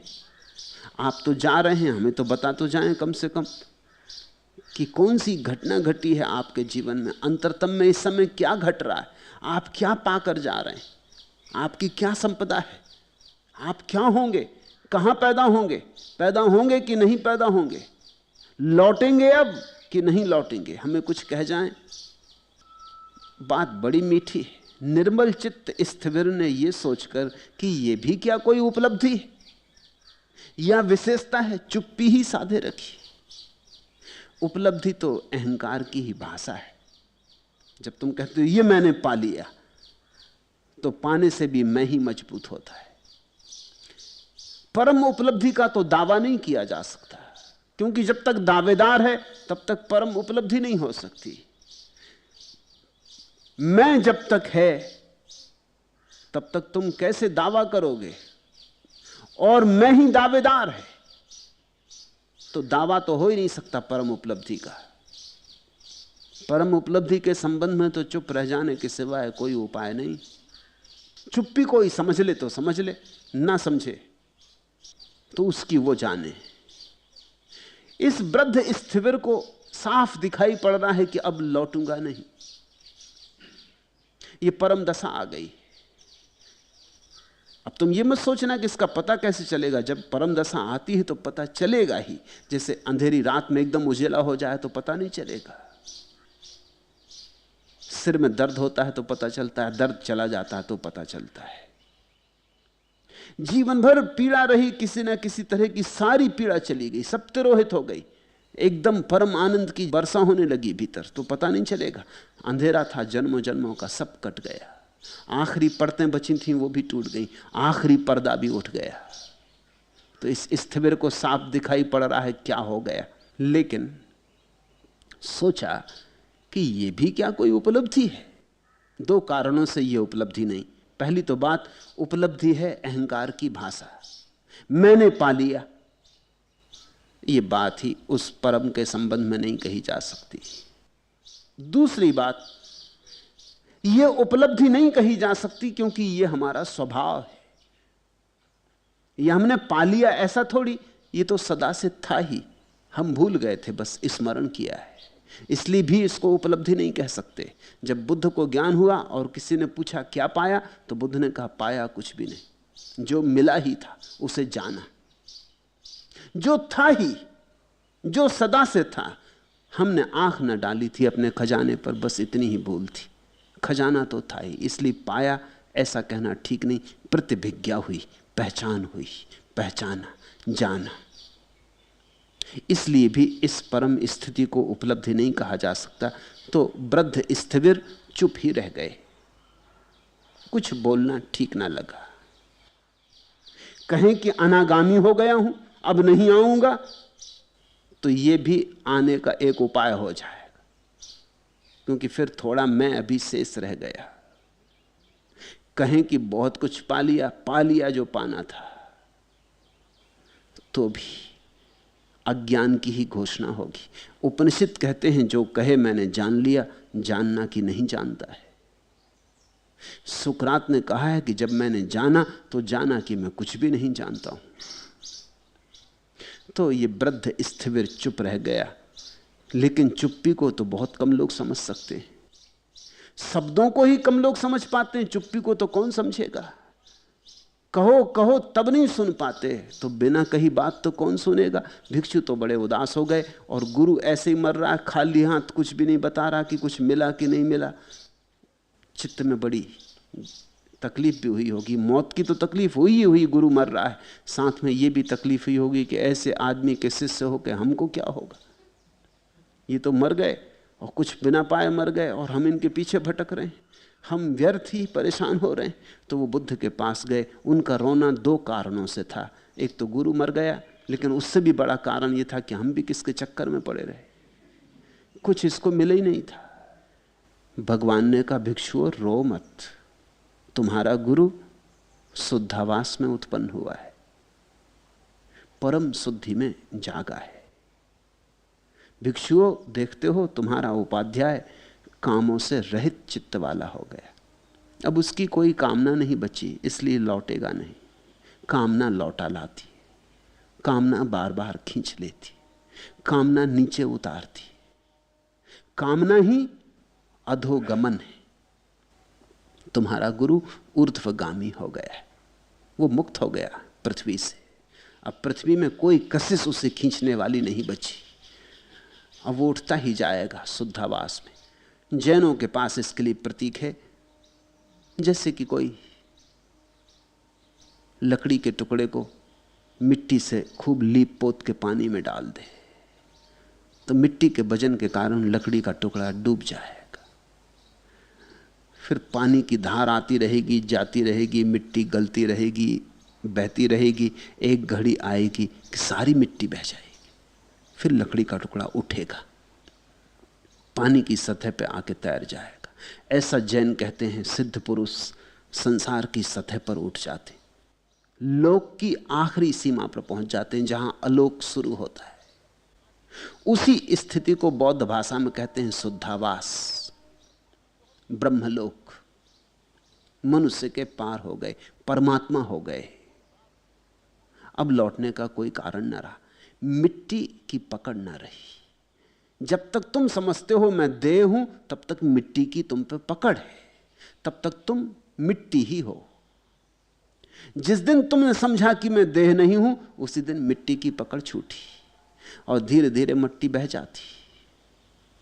आप तो जा रहे हैं, हमें तो बता तो जाएं कम से कम कि कौन सी घटना घटी है आपके जीवन में, अंतरतम में इस समय क्या घट रहा है, आप क्या पाकर जा रहे हैं, आपकी क्या संपदा है, आप क्या होंगे, कहां पैदा होंगे कि नहीं पैदा होंगे, लौटेंगे अब कि नहीं लौटेंगे, हमें कुछ कह जाएं। बात बड़ी मीठी है। निर्मल चित्त स्थिविर ने यह सोचकर कि यह भी क्या कोई उपलब्धि है या विशेषता है, चुप्पी ही साधे रखी। उपलब्धि तो अहंकार की ही भाषा है। जब तुम कहते हो ये मैंने पा लिया, तो पाने से भी मैं ही मजबूत होता है। परम उपलब्धि का तो दावा नहीं किया जा सकता, क्योंकि जब तक दावेदार है तब तक परम उपलब्धि नहीं हो सकती। मैं जब तक है तब तक तुम कैसे दावा करोगे, और मैं ही दावेदार है, तो दावा तो हो ही नहीं सकता परम उपलब्धि का। परम उपलब्धि के संबंध में तो चुप रह जाने के सिवाय कोई उपाय नहीं। चुप्पी कोई समझ ले तो समझ ले, ना समझे तो उसकी वो जाने। इस वृद्ध स्थिविर को साफ दिखाई पड़ रहा है कि अब लौटूंगा नहीं, ये परम दशा आ गई। अब तुम ये मत सोचना कि इसका पता कैसे चलेगा। जब परम दशा आती है तो पता चलेगा ही। जैसे अंधेरी रात में एकदम उजेला हो जाए तो पता नहीं चलेगा। सिर में दर्द होता है तो पता चलता है, दर्द चला जाता है तो पता चलता है। जीवन भर पीड़ा रही, किसी न किसी तरह की सारी पीड़ा चली गई, सब तिरोहित हो गई, एकदम परम आनंद की वर्षा होने लगी भीतर, तो पता नहीं चलेगा। अंधेरा था जन्मों जन्मों का, सब कट गया। आखिरी परतें बची थीं वो भी टूट गई, आखिरी पर्दा भी उठ गया। तो इस स्थिविर को साफ दिखाई पड़ रहा है क्या हो गया। लेकिन सोचा कि ये भी क्या कोई उपलब्धि है। दो कारणों से ये उपलब्धि नहीं। पहली तो बात, उपलब्धि है अहंकार की भाषा, मैंने पा लिया। ये बात ही उस परम के संबंध में नहीं कही जा सकती। दूसरी बात, ये उपलब्धि नहीं कही जा सकती क्योंकि ये हमारा स्वभाव है। ये हमने पा लिया ऐसा थोड़ी, ये तो सदा से था ही, हम भूल गए थे, बस स्मरण किया है। इसलिए भी इसको उपलब्धि नहीं कह सकते। जब बुद्ध को ज्ञान हुआ और किसी ने पूछा क्या पाया, तो बुद्ध ने कहा पाया कुछ भी नहीं, जो मिला ही था उसे जाना। जो था ही, जो सदा से था, हमने आंख न डाली थी अपने खजाने पर, बस इतनी ही भूल थी। खजाना तो था ही, इसलिए पाया ऐसा कहना ठीक नहीं। प्रतिभिज्ञा हुई, पहचान हुई, पहचाना, जाना। इसलिए भी इस परम स्थिति को उपलब्धि नहीं कहा जा सकता। तो वृद्ध स्थिविर चुप ही रह गए, कुछ बोलना ठीक ना लगा। कहें कि अनागामी हो गया हूं, अब नहीं आऊंगा, तो ये भी आने का एक उपाय हो जाएगा, क्योंकि फिर थोड़ा मैं अभी शेष रह गया। कहें कि बहुत कुछ पा लिया जो पाना था, तो भी अज्ञान की ही घोषणा होगी। उपनिषद कहते हैं जो कहे मैंने जान लिया, जानना कि नहीं जानता है। सुकरात ने कहा है कि जब मैंने जाना तो जाना कि मैं कुछ भी नहीं जानता हूं। तो ये वृद्ध स्थिविर चुप रह गया। लेकिन चुप्पी को तो बहुत कम लोग समझ सकते हैं, शब्दों को ही कम लोग समझ पाते हैं, चुप्पी को तो कौन समझेगा। कहो कहो तब नहीं सुन पाते, तो बिना कही बात तो कौन सुनेगा। भिक्षु तो बड़े उदास हो गए, और गुरु ऐसे ही मर रहा है, खाली हाथ, कुछ भी नहीं बता रहा कि कुछ मिला कि नहीं मिला। चित्त में बड़ी तकलीफ भी हुई होगी। मौत की तो तकलीफ हुई ही हुई, गुरु मर रहा है, साथ में ये भी तकलीफ हुई होगी कि ऐसे आदमी के शिष्य होकर हमको क्या होगा। ये तो मर गए और कुछ बिना पाए मर गए और हम इनके पीछे भटक रहे हैं, हम व्यर्थ ही परेशान हो रहे हैं। तो वो बुद्ध के पास गए। उनका रोना दो कारणों से था। एक तो गुरु मर गया, लेकिन उससे भी बड़ा कारण ये था कि हम भी किसके चक्कर में पड़े रहे, कुछ इसको मिले ही नहीं था। भगवान ने कहा, भिक्षुओं रो मत, तुम्हारा गुरु शुद्धावास में उत्पन्न हुआ है, परम शुद्धि में जागा है। भिक्षुओं देखते हो, तुम्हारा उपाध्याय कामों से रहित चित्त वाला हो गया। अब उसकी कोई कामना नहीं बची, इसलिए लौटेगा नहीं। कामना लौटा लाती, कामना बार बार खींच लेती, कामना नीचे उतारती। कामना ही अधोगमन है। तुम्हारा गुरु ऊर्ध्वगामी हो गया है, वो मुक्त हो गया पृथ्वी से। अब पृथ्वी में कोई कशिश उसे खींचने वाली नहीं बची। अब वो उठता ही जाएगा शुद्धावास में। जैनों के पास इसके लिए प्रतीक है, जैसे कि कोई लकड़ी के टुकड़े को मिट्टी से खूब लीप पोत के पानी में डाल दे, तो मिट्टी के वजन के कारण लकड़ी का टुकड़ा डूब जाएगा। फिर पानी की धार आती रहेगी, जाती रहेगी, मिट्टी गलती रहेगी, बहती रहेगी। एक घड़ी आएगी कि सारी मिट्टी बह जाएगी, फिर लकड़ी का टुकड़ा उठेगा, पानी की सतह पे आके तैर जाएगा। ऐसा जैन कहते हैं, सिद्ध पुरुष संसार की सतह पर उठ जाते, लोक की आखिरी सीमा पर पहुंच जाते हैं, जहां अलोक शुरू होता है। उसी स्थिति को बौद्ध भाषा में कहते हैं शुद्धावास, ब्रह्मलोक। मनुष्य के पार हो गए, परमात्मा हो गए। अब लौटने का कोई कारण न रहा, मिट्टी की पकड़ न रही। जब तक तुम समझते हो मैं देह हूं, तब तक मिट्टी की तुम पे पकड़ है, तब तक तुम मिट्टी ही हो। जिस दिन तुमने समझा कि मैं देह नहीं हूं, उसी दिन मिट्टी की पकड़ छूटी और धीरे धीरे मिट्टी बह जाती,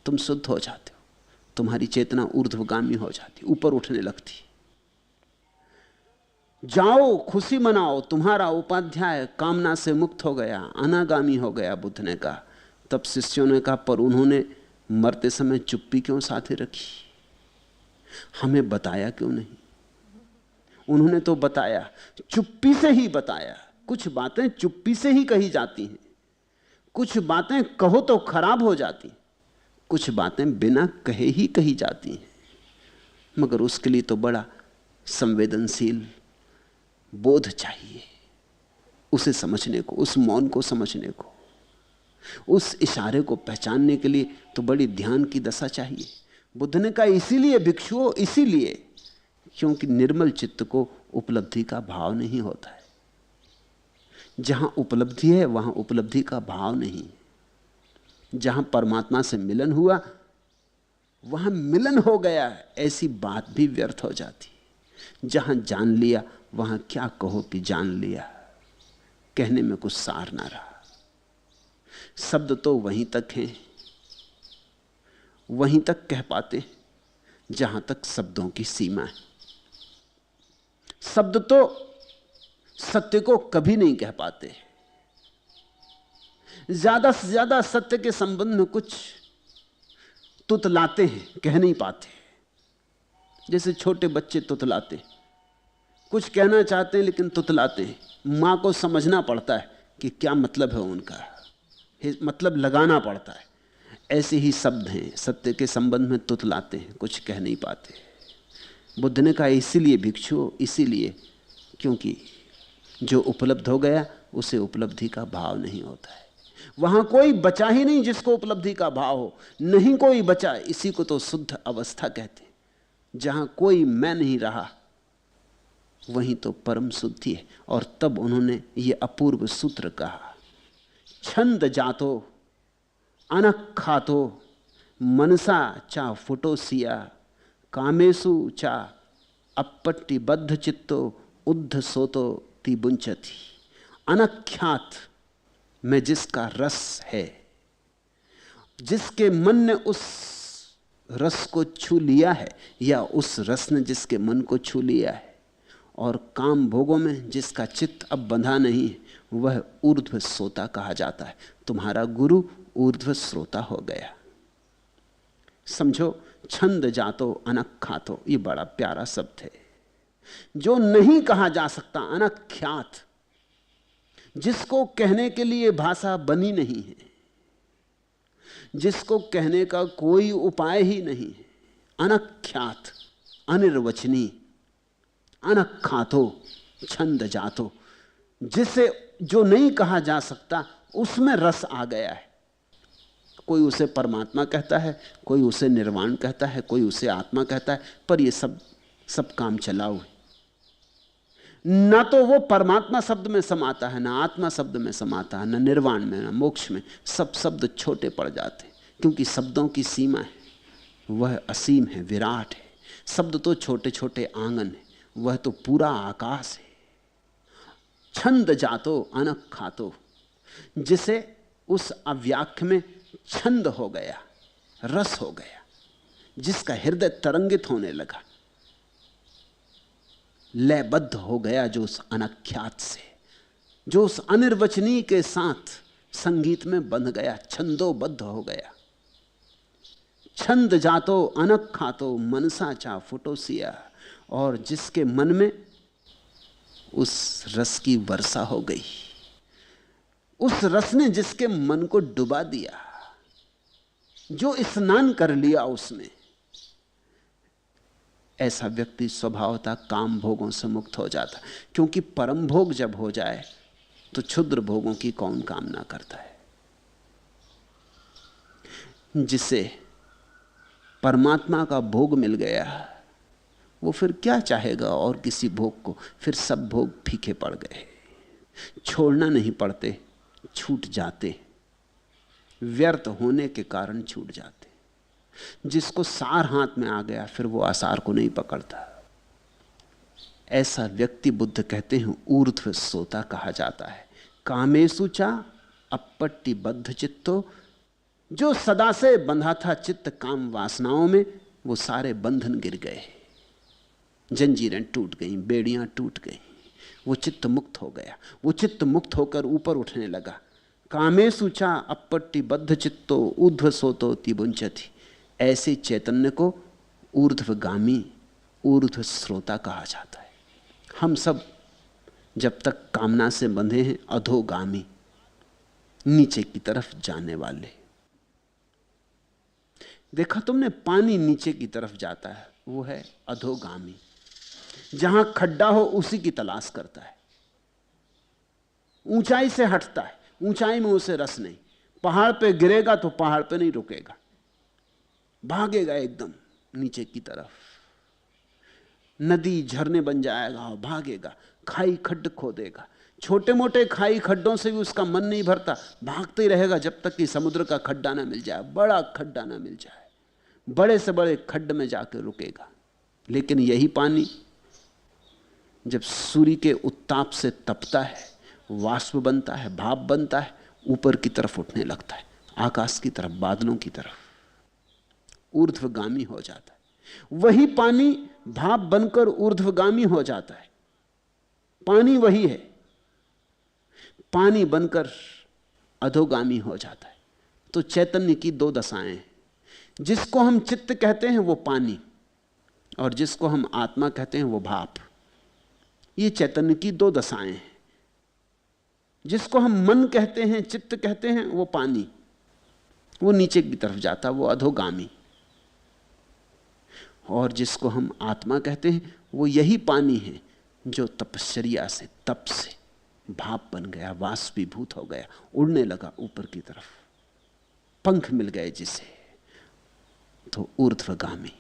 तुम शुद्ध हो जाते हो, तुम्हारी चेतना ऊर्ध्वगामी हो जाती, ऊपर उठने लगती। जाओ खुशी मनाओ, तुम्हारा उपाध्याय कामना से मुक्त हो गया, अनागामी हो गया, बुद्ध ने कहा। तब शिष्यों ने कहा, पर उन्होंने मरते समय चुप्पी क्यों साथे रखी, हमें बताया क्यों नहीं? उन्होंने तो बताया, चुप्पी से ही बताया। कुछ बातें चुप्पी से ही कही जाती हैं, कुछ बातें कहो तो खराब हो जाती, कुछ बातें बिना कहे ही कही जाती हैं। मगर उसके लिए तो बड़ा संवेदनशील बोध चाहिए, उसे समझने को, उस मौन को समझने को, उस इशारे को पहचानने के लिए तो बड़ी ध्यान की दशा चाहिए। बुद्ध ने कहा, इसीलिए भिक्षुओं, इसीलिए क्योंकि निर्मल चित्त को उपलब्धि का भाव नहीं होता है। जहां उपलब्धि है वहां उपलब्धि का भाव नहीं। जहां परमात्मा से मिलन हुआ वहां मिलन हो गया, ऐसी बात भी व्यर्थ हो जाती। जहां जान लिया वहां क्या कहो कि जान लिया, कहने में कुछ सार ना रहा। शब्द तो वहीं तक हैं, वहीं तक कह पाते जहां तक शब्दों की सीमा है। शब्द तो सत्य को कभी नहीं कह पाते। ज्यादा से ज्यादा सत्य के संबंध में कुछ तुतलाते हैं, कह नहीं पाते। जैसे छोटे बच्चे तुतलाते, कुछ कहना चाहते हैं लेकिन तुतलाते हैं। मां को समझना पड़ता है कि क्या मतलब है उनका, मतलब लगाना पड़ता है। ऐसे ही शब्द हैं, सत्य के संबंध में तुतलाते हैं, कुछ कह नहीं पाते। बुद्ध ने कहा, इसीलिए भिक्षुओं, इसीलिए क्योंकि जो उपलब्ध हो गया उसे उपलब्धि का भाव नहीं होता है। वहां कोई बचा ही नहीं जिसको उपलब्धि का भाव हो, नहीं कोई बचा। इसी को तो शुद्ध अवस्था कहते हैं। जहां कोई मैं नहीं रहा वहीं तो परम शुद्धि है। और तब उन्होंने ये अपूर्व सूत्र कहा, छंद जातो अनखातो मनसा चा फुटोसिया कामेशु चा अपट्टिबद्ध चित्तो उद्ध सोतो तिबुंचति। अनख्यात में जिसका रस है, जिसके मन ने उस रस को छू लिया है, या उस रस ने जिसके मन को छू लिया है, और काम भोगों में जिसका चित्त अब बंधा नहीं है, वह ऊर्ध्व श्रोता कहा जाता है। तुम्हारा गुरु ऊर्ध्व श्रोता हो गया। समझो, छंद जातो अनक खातो, ये बड़ा प्यारा शब्द है। जो नहीं कहा जा सकता, अनख्यात, जिसको कहने के लिए भाषा बनी नहीं है, जिसको कहने का कोई उपाय ही नहीं है, अनख्यात, अनिर्वचनीय, अनखातो, छंद जातो, जिसे जो नहीं कहा जा सकता उसमें रस आ गया है। कोई उसे परमात्मा कहता है, कोई उसे निर्वाण कहता है, कोई उसे आत्मा कहता है, पर ये सब काम चलाऊ है। ना तो वो परमात्मा शब्द में समाता है, ना आत्मा शब्द में समाता है, ना निर्वाण में, ना मोक्ष में। सब शब्द छोटे पड़ जाते, क्योंकि शब्दों की सीमा है, वह असीम है, विराट है। शब्द तो छोटे छोटे आंगन है, वह तो पूरा आकाश है। छंद जातो अनक खातो, जिसे उस अव्याख्य में छंद हो गया, रस हो गया, जिसका हृदय तरंगित होने लगा, लयबद्ध हो गया, जो उस अनख्यात से, जो उस अनिर्वचनीय के साथ संगीत में बंध गया, छंदोबद्ध हो गया। छंद जातो अनक खातो मनसा चा फुटोसिया, और जिसके मन में उस रस की वर्षा हो गई, उस रस ने जिसके मन को डुबा दिया, जो स्नान कर लिया उसमें, ऐसा व्यक्ति स्वभावतः काम भोगों से मुक्त हो जाता। क्योंकि परम भोग जब हो जाए तो क्षुद्र भोगों की कौन कामना करता है। जिसे परमात्मा का भोग मिल गया, वो फिर क्या चाहेगा और किसी भोग को। फिर सब भोग फीके पड़ गए, छोड़ना नहीं पड़ते, छूट जाते, व्यर्थ होने के कारण छूट जाते। जिसको सार हाथ में आ गया, फिर वो आसार को नहीं पकड़ता। ऐसा व्यक्ति बुद्ध कहते हैं ऊर्ध्व सोता कहा जाता है। कामेषु चा अपट्टि बद्ध चित्तो, जो सदा से बंधा था चित्त काम वासनाओं में, वो सारे बंधन गिर गए, जंजीरें टूट गईं, बेड़ियां टूट गईं, वो चित्त मुक्त हो गया। वो चित्त मुक्त होकर ऊपर उठने लगा। कामेषु चा अपट्टि बद्ध चित्तो ऊर्ध्व सोतो तिबुंचति, ऐसे चैतन्य को ऊर्ध्वगामी, ऊर्ध्व श्रोता कहा जाता है। हम सब जब तक कामना से बंधे हैं अधोगामी, नीचे की तरफ जाने वाले। देखा तुमने, पानी नीचे की तरफ जाता है, वो है अधोगामी। जहां खड्डा हो उसी की तलाश करता है, ऊंचाई से हटता है, ऊंचाई में उसे रस नहीं। पहाड़ पे गिरेगा तो पहाड़ पे नहीं रुकेगा, भागेगा एकदम नीचे की तरफ। नदी झरने बन जाएगा और भागेगा, खाई खड्ड खोदेगा। छोटे मोटे खाई खड्डों से भी उसका मन नहीं भरता, भागते ही रहेगा जब तक कि समुद्र का खड्डा ना मिल जाए, बड़ा खड्डा ना मिल जाए। बड़े से बड़े खड्ड में जाकर रुकेगा। लेकिन यही पानी जब सूर्य के उत्ताप से तपता है, वाष्प बनता है, भाप बनता है, ऊपर की तरफ उठने लगता है, आकाश की तरफ, बादलों की तरफ, ऊर्ध्वगामी हो जाता है। वही पानी भाप बनकर ऊर्ध्वगामी हो जाता है। पानी वही है, पानी बनकर अधोगामी हो जाता है। तो चैतन्य की दो दशाएं हैं। जिसको हम चित्त कहते हैं वो पानी, और जिसको हम आत्मा कहते हैं वो भाप। ये चैतन्य की दो दशाएं हैं। जिसको हम मन कहते हैं, चित्त कहते हैं, वो पानी, वो नीचे की तरफ जाता, वो अधोगामी। और जिसको हम आत्मा कहते हैं वो यही पानी है जो तपश्चर्या से, तप से भाप बन गया, वाष्पीभूत हो गया, उड़ने लगा ऊपर की तरफ, पंख मिल गए जिसे। तो ऊर्ध्वगामी।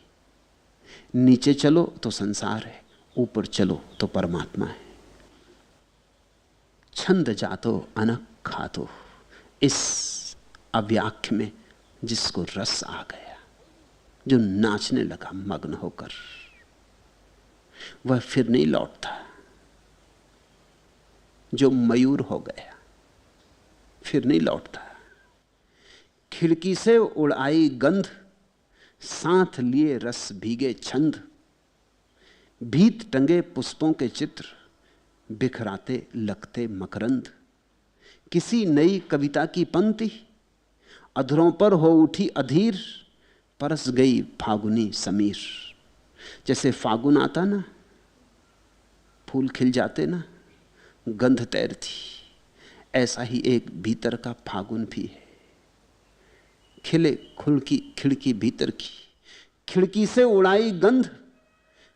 नीचे चलो तो संसार है, ऊपर चलो तो परमात्मा है। छंद जातो अनक खातो, इस अव्याख्य में जिसको रस आ गया, जो नाचने लगा मग्न होकर, वह फिर नहीं लौटता। जो मयूर हो गया फिर नहीं लौटता। खिड़की से उड़ाई गंध, साथ लिए रस भीगे छंद, भीत टंगे पुष्पों के चित्र, बिखराते लगते मकरंद। किसी नई कविता की पंक्ति, अधरों पर हो उठी अधीर, परस गई फागुनी समीर। जैसे फागुन आता ना, फूल खिल जाते ना, गंध तैरती, ऐसा ही एक भीतर का फागुन भी है। खिले खुल की खिड़की भीतर की, खिड़की से उड़ाई गंध,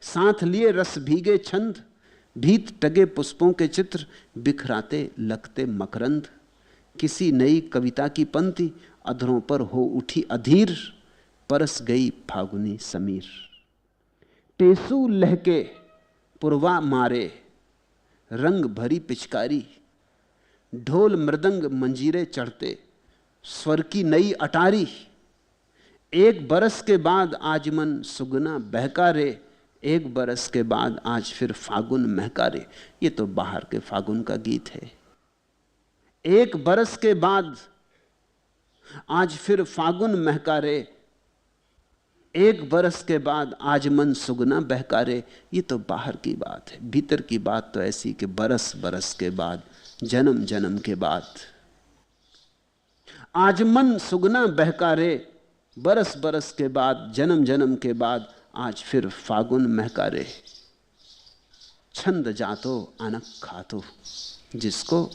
साथ लिए रस भीगे छंद, भीत टगे पुष्पों के चित्र, बिखराते लगते मकरंद। किसी नई कविता की पंक्ति, अधरों पर हो उठी अधीर, परस गई फागुनी समीर। टेसू लहके पुरवा मारे, रंग भरी पिचकारी, ढोल मृदंग मंजीरे चढ़ते, स्वर की नई अटारी। एक बरस के बाद आज मन सुगना बहका रे, एक बरस के बाद आज फिर फागुन महका रे। ये तो बाहर के फागुन का गीत है। एक बरस के बाद आज फिर फागुन महका रे, एक बरस के बाद आज मन सुगना बहका रे। ये तो बाहर की बात है। भीतर की बात तो ऐसी कि बरस बरस के बाद, जन्म जन्म के बाद, आज मन सुगना बहका रे, बरस बरस के बाद, जन्म जन्म के बाद, आज फिर फागुन महका रे। छंद जातो अनक खातो, जिसको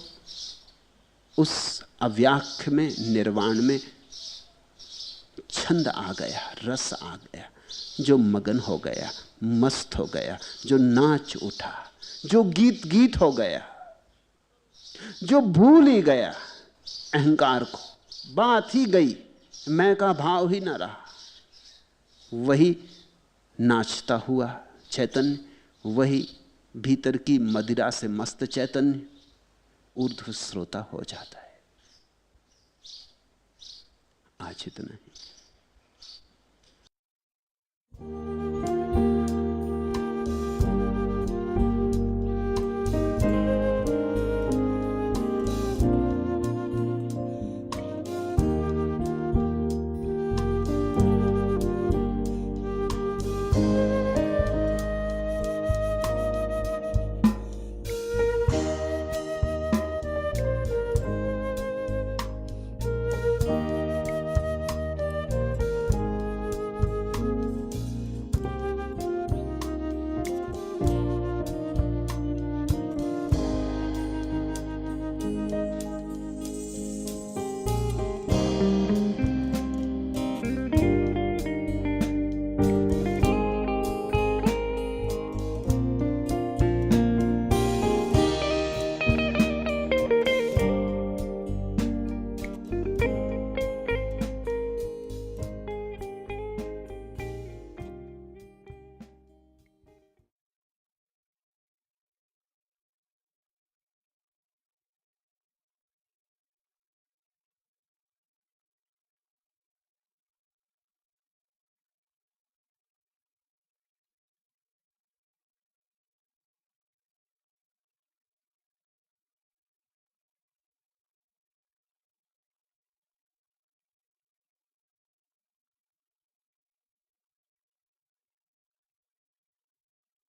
उस अव्याख्य में, निर्वाण में छंद आ गया, रस आ गया, जो मगन हो गया, मस्त हो गया, जो नाच उठा, जो गीत गीत हो गया, जो भूल ही गया अहंकार को, बात ही गई, मैं का भाव ही ना रहा। वही नाचता हुआ चैतन्य, वही भीतर की मदिरा से मस्त चैतन्य ऊर्ध्व श्रोता हो जाता है। आज इतना ही।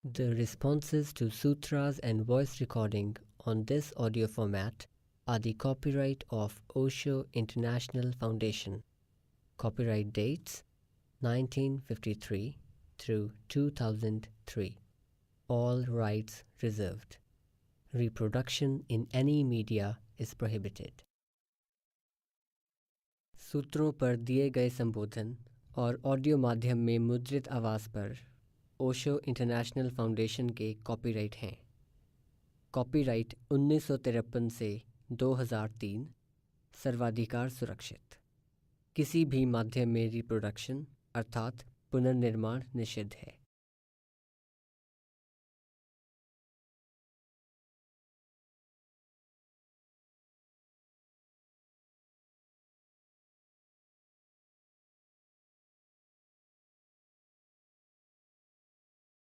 The responses to sutras and voice recording on this audio format are the copyright of Osho International Foundation. Copyright dates 1953 through 2003. All rights reserved. Reproduction in any media is prohibited. सूत्रों पर दिए गए संबोधन और ऑडियो माध्यम में मुद्रित आवाज़ पर ओशो इंटरनेशनल फाउंडेशन के कॉपीराइट हैं। कॉपीराइट 1953 से 2003, सर्वाधिकार सुरक्षित। किसी भी माध्यम में रिप्रोडक्शन अर्थात पुनर्निर्माण निषिद्ध है।